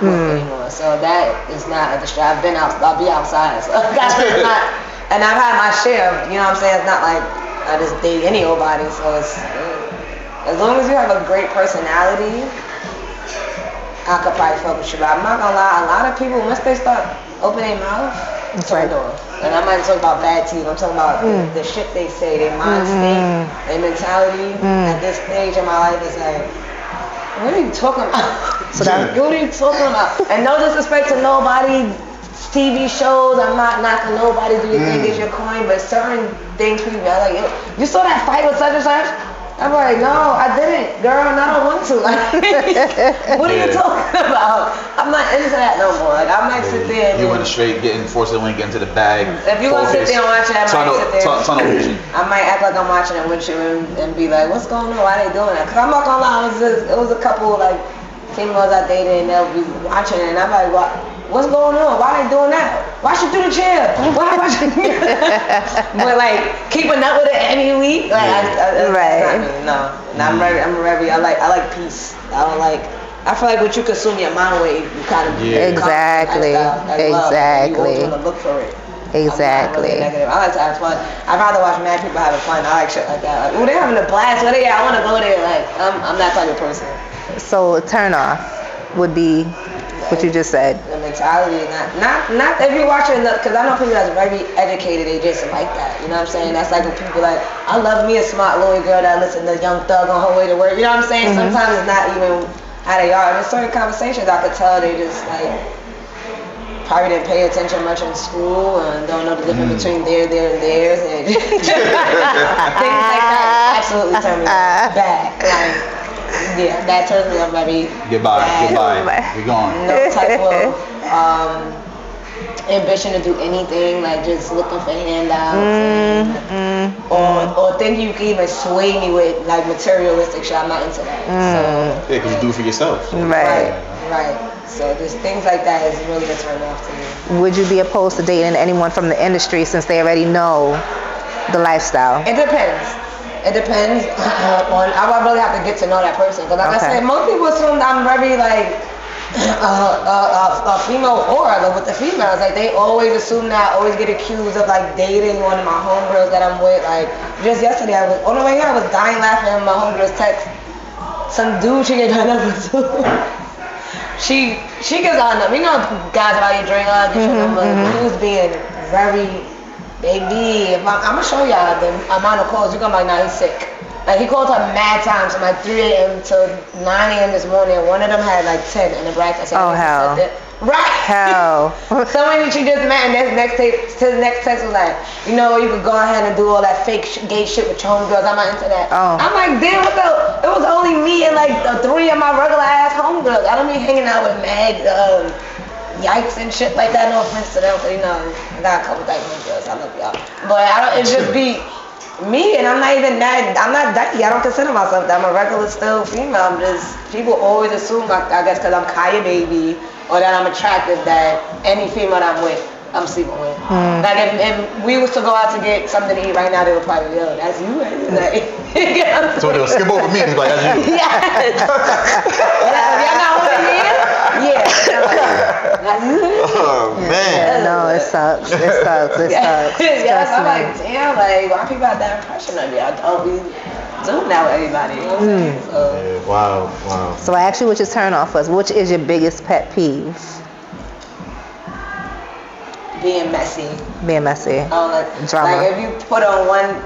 with anymore. So that is not a distraction. I've been out. I'll be outside. So that's not. And I've had my share. You know what I'm saying? It's not like I just date any old body. So it's as long as you have a great personality, I could probably fuck with you. But I'm not gonna lie. A lot of people once they start opening their mouth, turn the door. And I'm not talking about bad teeth. I'm talking about the shit they say, their mind state, their mentality. At this stage in my life, is like, what are you talking about? What are you talking about? And no disrespect to nobody, TV shows. I'm not knocking nobody. Do you think it's your coin? But certain things people are like, yo, you saw that fight with such and such? I'm like, no, I didn't, girl, and I don't want to. Like, what are you talking about? I'm not into that no more. Like, I might sit there. You went straight force the link into the bag. If you want to sit there and watch it, I might sit there. Tunnel vision. I might act like I'm watching it with you and be like, what's going on? Why they doing that? Because I'm not gonna lie, it was a couple like females I dated and they'll be watching it, and I'm like, what? What's going on? Why they doing that? Why she through the chair? Why she? But like keeping up with it every week, like right? No, I'm very. I like peace. I feel like what you consume your mind with, you kind of exactly. You want to look for it. Exactly. I like to have fun. I'd rather watch mad people having fun. I like shit like that. Like, oh, they're having a blast. Where they at? I want to go there. Like I'm that type of person. So a turn off would be what you just said. The mentality, not if you watch it, because I know people that's very educated, they just like that. You know what I'm saying? That's like when people like, I love me a smart little girl that listen to Young Thug on her way to work. You know what I'm saying? Sometimes it's not even how they are. There's certain conversations I could tell they just like probably didn't pay attention much in school and don't know the difference between their and theirs and things like that. Absolutely turn me back. Like, yeah, that turns me up, baby. Goodbye. We're gone. No type of ambition to do anything, like just looking for handouts or think you can even sway me with like materialistic shit. I'm not into that. So yeah, because you do it for yourself. So. Right. So just things like that is really a turn off to me. Would you be opposed to dating anyone from the industry since they already know the lifestyle? It depends. It depends on. I would really have to get to know that person because, like I said, most people assume that I'm very like a female aura with the females. Like they always assume that. I always get accused of like dating one of my homegirls that I'm with. Like just yesterday, I was on the way here. I was dying laughing at my homegirl's text. Some dude she gave her number to. She gives her number. You know, guys about your drink, get your number. He was being very. Baby, I'm gonna show y'all the amount of calls. You're gonna be like, nah, he's sick. Like he called her mad times from like 3 a.m. to 9 a.m. this morning. One of them had like 10 in the bracket. Oh hell. Right. Hell. Someone that you just met, and this next text was like, you know, you could go ahead and do all that fake gay shit with your homegirls. I'm not into that. Oh. I'm like, damn, what the? It was only me and like 3 of my regular ass homegirls. I don't be hanging out with mad yikes and shit like that. No offense to them, but you know, I got a couple dyke homegirls. I love y'all, but I don't. It just be me, and I'm not even that. I'm not dykey. I don't consider myself that. I'm a regular still female. I'm just, people always assume, I guess, because I'm Kyah baby, or that I'm attractive, that any female that I'm with, I'm sleeping with. Like if we was to go out to get something to eat right now, they would probably, yo, that's you, right? Like, So they'll skip over me and be like, that's you. yes. Y'all not holding me in? Yeah. That's you. Oh, man. Yeah, no, it sucks. It sucks. It sucks. Yes, I'm Trust me. like, damn, like, why people have that impression of me? I don't be doing that with everybody, you know what I'm saying? So, Yeah, wow. So I asked you what your turn off was. Which is your biggest pet peeve? being messy. Being messy. I don't like Drama. Like if you put on one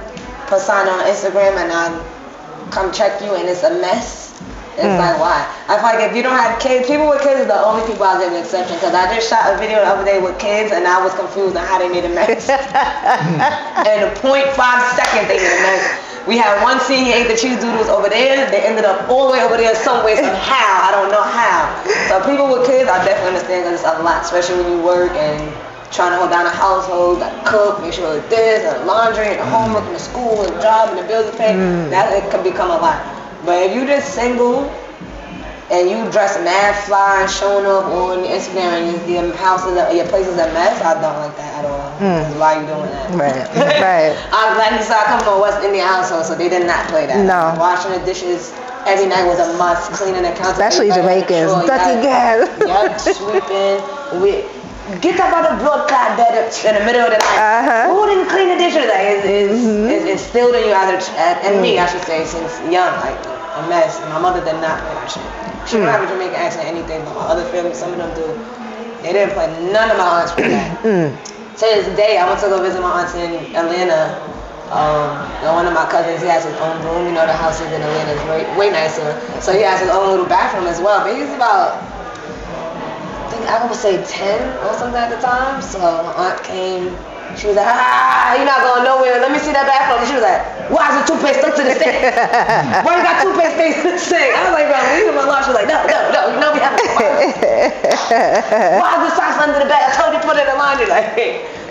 persona on Instagram and I come check you and it's a mess, it's like, why? I feel like if you don't have kids, people with kids are the only people I'll give an exception, because I just shot a video the other day with kids and I was confused on how they made a mess. In a 0.5 seconds they made a mess. We had one scene, he ate the cheese doodles over there, they ended up all the way over there somewhere, somehow, I don't know how. So people with kids, I definitely understand, because it's a lot, especially when you work and trying to hold down a household, like cook, make sure it's this, and laundry, and the homework, and the school, and the job, and the bills to pay, that it can become a lot. But if you just single, and you dress mad fly and showing up on Instagram and your houses, your place is a mess, I don't like that at all. Why are you doing that? Right. I'm glad you saw I come from a West Indian household, so they did not play that. No. Washing the dishes every night was a must. Cleaning the counter. Especially Jamaicans. Dirty gas. Yep, sweeping. Get up out of the blood clot bed in the middle of the night. Who didn't clean the dishes? Like, it's instilled in you and me, I should say, since young, like a mess. My mother did not play that shit. She don't have a Jamaican accent or anything, but my other family, some of them do. They didn't play none of my aunts for that. To this day, I went to go visit my aunts in Atlanta. And one of my cousins, he has his own room. You know, the houses in Atlanta is way nicer. So he has his own little bathroom as well. But he's about, I would say 10 or something at the time. So my aunt came. She was like, you're not going nowhere. Let me see that bathroom. And she was like, why is the toothpaste stuck to the sink? Why you got toothpaste paste to the sink? I was like, bro, leave him alone. She was like, no, you know we have to why is the socks under the bed? I told you to put it in the laundry. Like,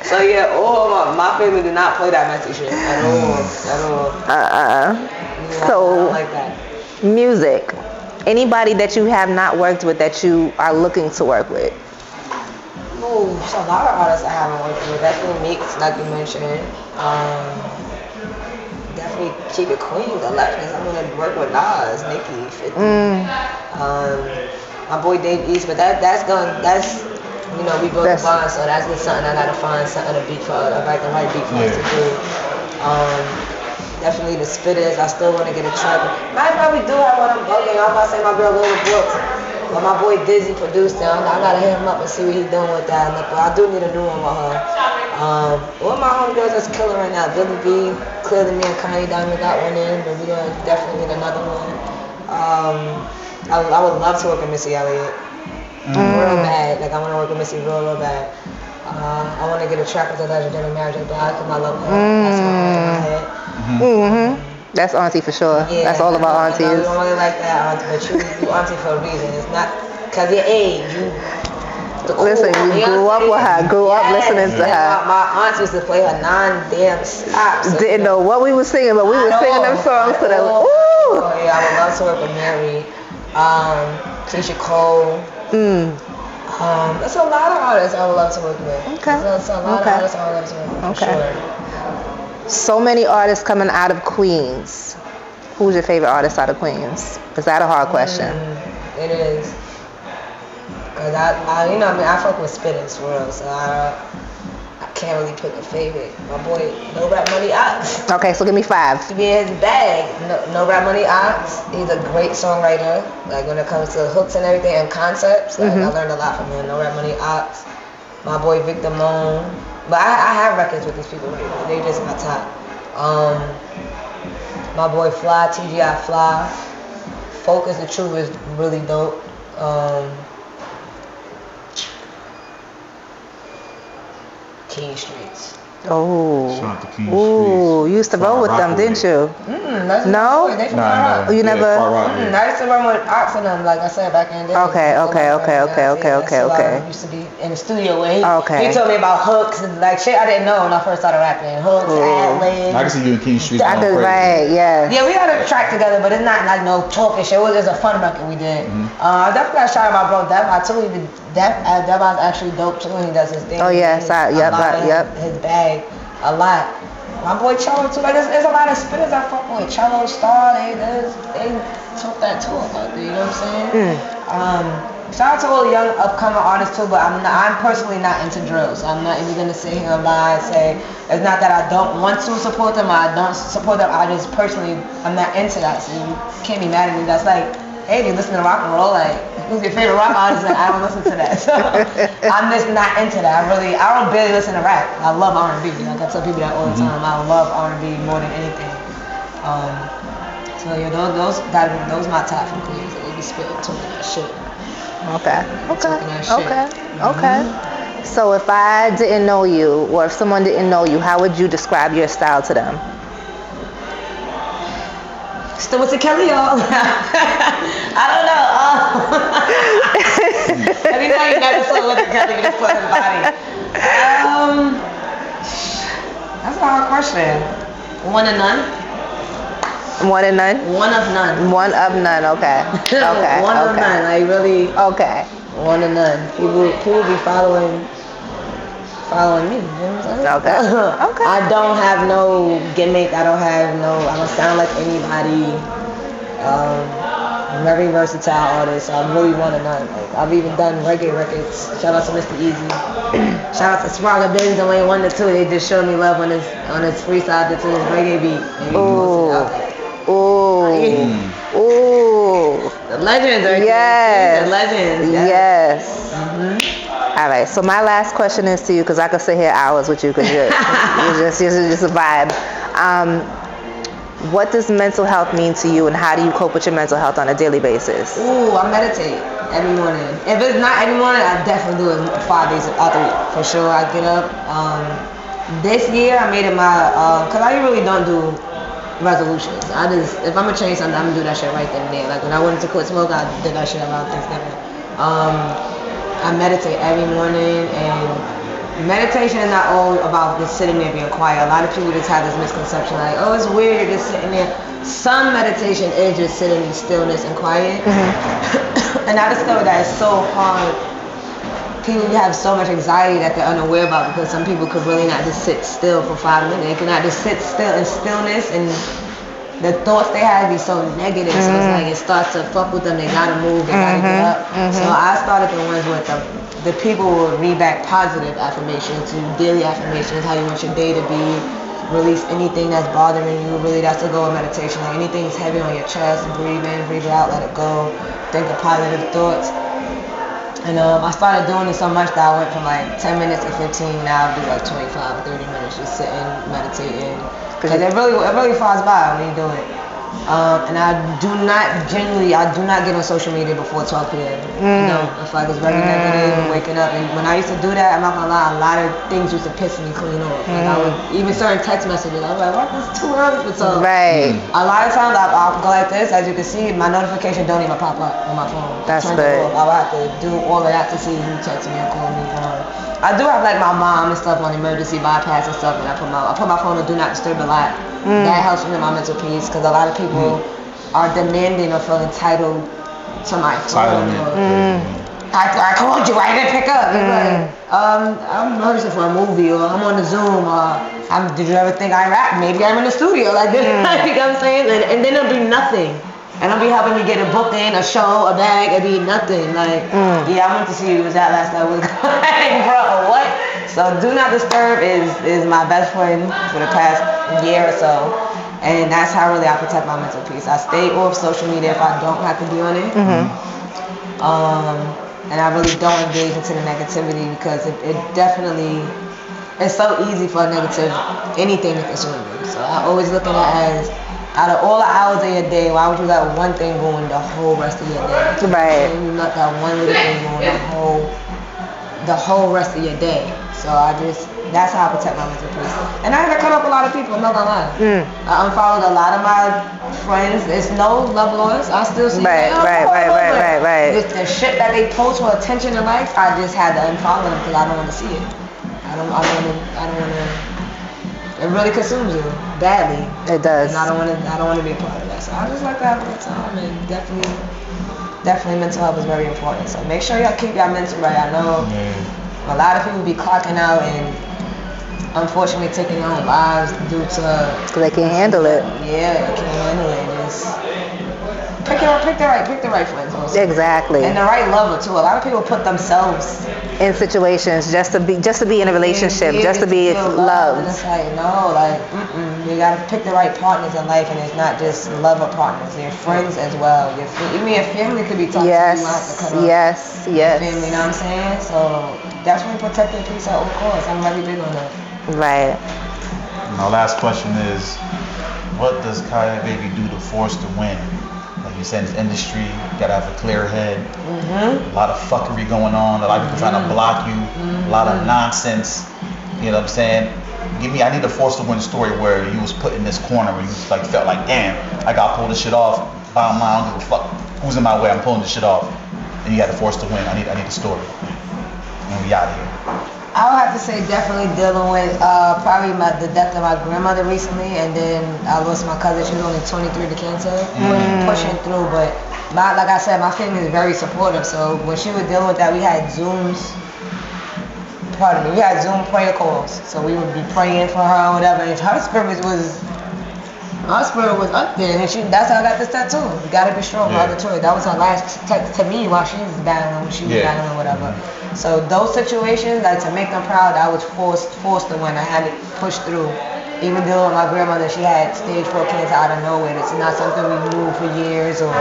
so yeah, all my family did not play that messy shit at all. So, I like that. music. Anybody that you have not worked with that you are looking to work with? Ooh, there's a lot of artists I haven't worked with. Definitely Meeks, like you mentioned. Definitely keep it clean, the legends. I'm gonna work with Nas, Nicki, 50. My boy Dave East, but that's you know, we built a bond, so that's just something I gotta find something to beat for, like the right beat for us to do. Definitely the spitters. I still want to get a track. I probably do have one. I'm bugging. I'm about to say my girl Lola Brooks, but my boy Dizzy produced them. I gotta hit him up and see what he's doing with that. But I do need a new one with her. One of my homegirls that's killing right now, Billy B. Clearly, me and Kanye Diamond got one in, but we gonna definitely need another one. I would love to work with Missy Elliott. Real bad. Like I want to work with Missy real bad. I want to get a track with the legendary Mary J. Blige because I love her. That's my head. That's auntie for sure. Yeah, that's all about aunties. I don't really like that auntie, but you auntie for a reason. It's not because your age. Listen, you grew up with her. Grew up listening to her. My aunt used to play her non-damn stops. Didn't know what we were singing, but we were singing them songs to them. Ooh. Oh yeah, I would love to work with Mary, Keisha Cole. There's a lot of artists I would love to work with. Okay. There's a lot of artists I would love to work with. Okay. For sure. So many artists coming out of Queens. Who's your favorite artist out of Queens? Is that a hard question? It is. Cause I you know, I fuck with spitters for real, so I can't really pick a favorite. My boy, No Rap Money Ox. Okay, so give me 5. He be in his bag. No Rap Money Ox. He's a great songwriter. Like when it comes to hooks and everything and concepts, like I learned a lot from him. No Rap Money Ox. My boy Victor Moan. But I have records with these people. They just my top. My boy Fly, TGI Fly. Focus the Truth is really dope. King Streets. Oh. Shout out to King Ooh, you used to roll with them, didn't you? That's No? They from Nah, Far Rock. You yeah, never- Far Rock, I yeah. used to run with Ox and them, like I said, back in the day. Okay. That's who Okay. I used to be in the studio with. Okay. He told me about hooks and like shit I didn't know when I first started rapping. Hooks, ad-libs. I can see you in King Street. I going could, crazy. right, yeah. Yeah, we had a track together, but it's not like no talking shit. It was just a fun record we did. I definitely got a shout out my bro Dev. I told you Dev is actually dope too. He does his thing. Oh, yes, yep. His bag a lot. My boy Cello too. Like there's a lot of spitters I fuck with. Cello, Star, they talk that talk out there. You know what I'm saying? Shout out to all the young upcoming artists too, but I'm personally not into drills. I'm not even gonna sit here and lie and say it's not that I don't want to support them. I don't support them. I just personally I'm not into that. So you can't be mad at me. That's like, hey, do you listen to rock and roll? Like, who's your favorite rock artist? Like, I don't listen to that. So I'm just not into that. I don't barely listen to rap. I love R&B. Like I tell people that all the time. I love R&B more than anything. So yeah, those my top from Queens. They be spitting talking that shit. Okay. So if I didn't know you, or if someone didn't know you, how would you describe your style to them? Still with the Kelly, y'all. I don't know. Every time you never saw with the Kelly, you just put his body. That's a hard question. One of none. One and none? One of none. One of none, okay. Okay. One of none. Like really. Okay. One of none. People be following me. You know what I'm saying? Okay. I don't have no gimmick. I don't sound like anybody. I'm very versatile artist. I'm really one of none. Like I've even done reggae records. Shout out to Mr. Easy. Shout out to Spraga Bins and Wayne 1 to 2. They just showed me love on his freestyle to his reggae beat. Ooh. The legends are Yes. The legends. Yes. All right. So my last question is to you, because I could sit here hours with you, because you're just a vibe. What does mental health mean to you, and how do you cope with your mental health on a daily basis? Ooh, I meditate every morning. If it's not every morning, I definitely do it 5 days out the week. For sure, I get up. This year, I made it my, because I really don't do resolutions. If I'm gonna change something, I'm gonna do that shit right then and there. Like when I wanted to quit smoke, I did that shit around Thanksgiving. I meditate every morning, and meditation is not all about just sitting there being quiet. A lot of people just have this misconception like, oh, it's weird, you're just sitting there. Some meditation is just sitting in stillness and quiet. And I discovered that it's so hard. People have so much anxiety that they're unaware about, because some people could really not just sit still for 5 minutes. They could not just sit still in stillness, and the thoughts they have be so negative. So it's like it starts to fuck with them. They gotta move. They gotta get up. So I started the ones with the people will read back positive affirmations to daily affirmations, how you want your day to be. Release anything that's bothering you. Really, that's the goal of meditation. Like anything's heavy on your chest, breathe in, breathe out, let it go. Think of positive thoughts. And I started doing it so much that I went from like 10 minutes to 15. Now I do like 25, 30 minutes just sitting, meditating. Because it really flies by when you do it. And I do not get on social media before 12 p.m. You know, I feel like it's very negative, waking up. And when I used to do that, I'm not gonna lie, a lot of things used to piss me clean off. Like I would, even certain text messages, I was like, what, it's too early for talk. Right. A lot of times I'll go like this, as you can see, my notification don't even pop up on my phone. That's Turn good. it off. I would have to do all of that to see who texts me or call me. I do have like my mom and stuff on emergency bypass and stuff, and I put my phone on do not disturb a lot. That helps me with my mental peace, because a lot of people are demanding or feel entitled to my phone. I called you, I didn't pick up. It's like, I'm rehearsing for a movie, or I'm on the Zoom, or did you ever think I rap? Maybe I'm in the studio, like this. You know what I'm saying? And then it'll be nothing. And I'll be helping you get a booking, a show, a bag. It'll be nothing. Like, yeah, I went to see you. It was that last night. Like, bro, what? So Do Not Disturb is my best friend for the past year or so. And that's how really I protect my mental peace. I stay off social media if I don't have to be on it. And I really don't engage into the negativity, because it definitely, it's so easy for anything to consume you. So I always look at it as, out of all the hours of your day, why would you let one thing go in the whole rest of your day? Right. And you let that one little thing go in the whole rest of your day. So I just That's how I protect my mental peace. And I had to cut up a lot of people, I'm not gonna lie. I unfollowed a lot of my friends. It's no love lost. I still see Right. With the shit that they post for attention and likes, I just had to unfollow them because I don't want to see it. I don't want to. It really consumes you badly. It does. And I don't want to be a part of that. So I just like to have a good time, and definitely mental health is very important. So make sure y'all keep y'all mental right. I know a lot of people be clocking out and unfortunately taking their own lives due to Because they can't handle it. Yeah, they can't handle it. Just pick the right friends also. Exactly. And the right lover too. A lot of people put themselves in situations just to be in a relationship, just to be feel loved. And it's like you gotta pick the right partners in life, and it's not just lover partners. Your friends as well. Even your family could be toxic. Yes, you might have to cut off yes. family, you know what I'm saying? So definitely protect your peace at all costs. I'm very big on that. Right. My last question is, what does Kyah Baby do to force to win? Like you said, in this industry, you gotta have a clear head. A lot of fuckery going on. A lot of people trying to block you. A lot of nonsense. You know what I'm saying? I need a force to win story where you was put in this corner where you like felt like, damn, I gotta pull this shit off. Bottom line, I don't give a fuck who's in my way. I'm pulling this shit off. And you got to force to win. I need a story. And we out of here. I would have to say definitely dealing with probably the death of my grandmother recently, and then I lost my cousin. She was only 23 to cancer. Pushing through, but like I said, my family is very supportive. So when she was dealing with that, we had we had Zoom prayer calls. So we would be praying for her or whatever. If her spirit was up there, and that's how I got this tattoo. You gotta be strong, Mother Toy. That was her last text to me while she was battling, battling whatever. So those situations, like to make them proud, I was forced to win. I had to push through. Even dealing with my grandmother, she had stage 4 cancer out of nowhere. It's not something we knew for years or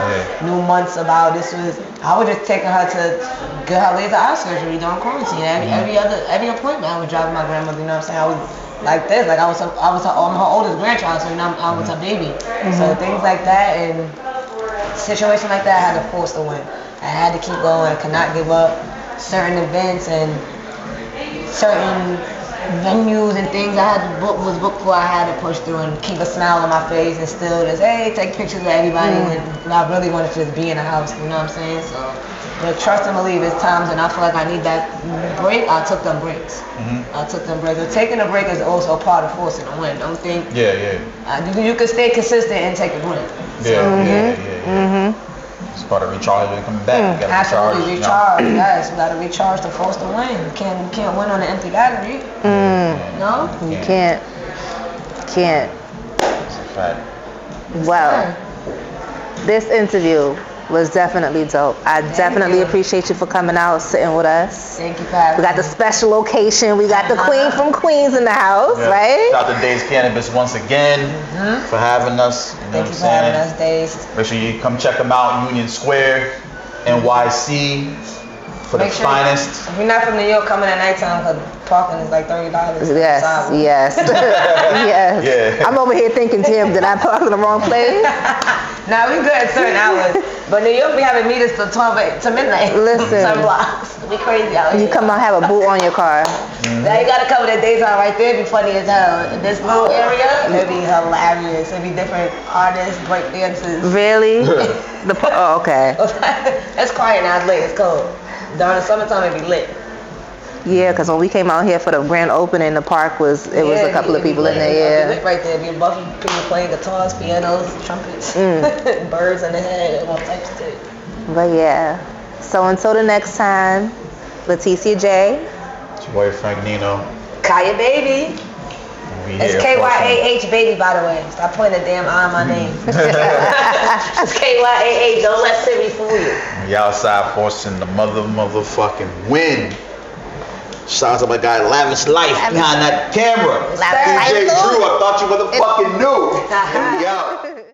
knew months about. I was just taking her to get her laser eye surgery during quarantine. Every appointment, I was driving my grandmother. You know what I'm saying? I was like this, like I was her oldest grandchild, so I was her baby. So things like that and situation like that, I had to force to win. I had to keep going. I could not give up. Certain events and certain venues and things I had to book for. I had to push through and keep a smile on my face and still just take pictures of everybody when I really wanted to just be in the house. You know what I'm saying? So, but trust and believe. It's times when I feel like I need that break. I took them breaks. I took them breaks. But taking a break is also a part of forcing to win. Don't think. You can stay consistent and take a break. It's part of recharging and coming back. You gotta absolutely recharge. Yes, you gotta recharge to force to win. You can't win on an empty battery. No, you can't. Right. Well, this interview was definitely dope. I definitely appreciate you for coming out, sitting with us. Thank you for having me. We got the special location. We got the queen from Queens in the house, right? Shout out to Days Cannabis once again for having us. Thank you for having us, Days. Make sure you come check them out, Union Square, NYC, for the finest. If you're not from New York, coming at nighttime because parking is like $30. Yes. I'm over here thinking, Tim, did I park in the wrong place? Nah, we good at certain hours. But New York, we having meters till 12 to midnight. Listen. Some blocks. We crazy out here. You come out, have a boot on your car. Now you gotta cover the daytime right there. It'd be funny as hell. In this little area, it'd be hilarious. It'd be different artists, break dances. Really? Okay. It's quiet now. It's late. It's cold. During the summertime, it'd be lit. Yeah, because when we came out here for the grand opening, the park was a couple of people in there. It'd be lit right there. It'd be a bunch of people playing guitars, pianos, trumpets, birds in the head, all types of shit. But yeah. So until the next time, Leticia J. It's your boy Frank Nino. Kyah Baby. It's Kyah Baby, by the way. Stop putting a damn I on my name. It's Kyah. Don't let Siri fool you. We outside forcing the motherfucking win. Shout out to my guy Lavish Life behind that camera. DJ Drew, I thought you motherfucking knew. And we out.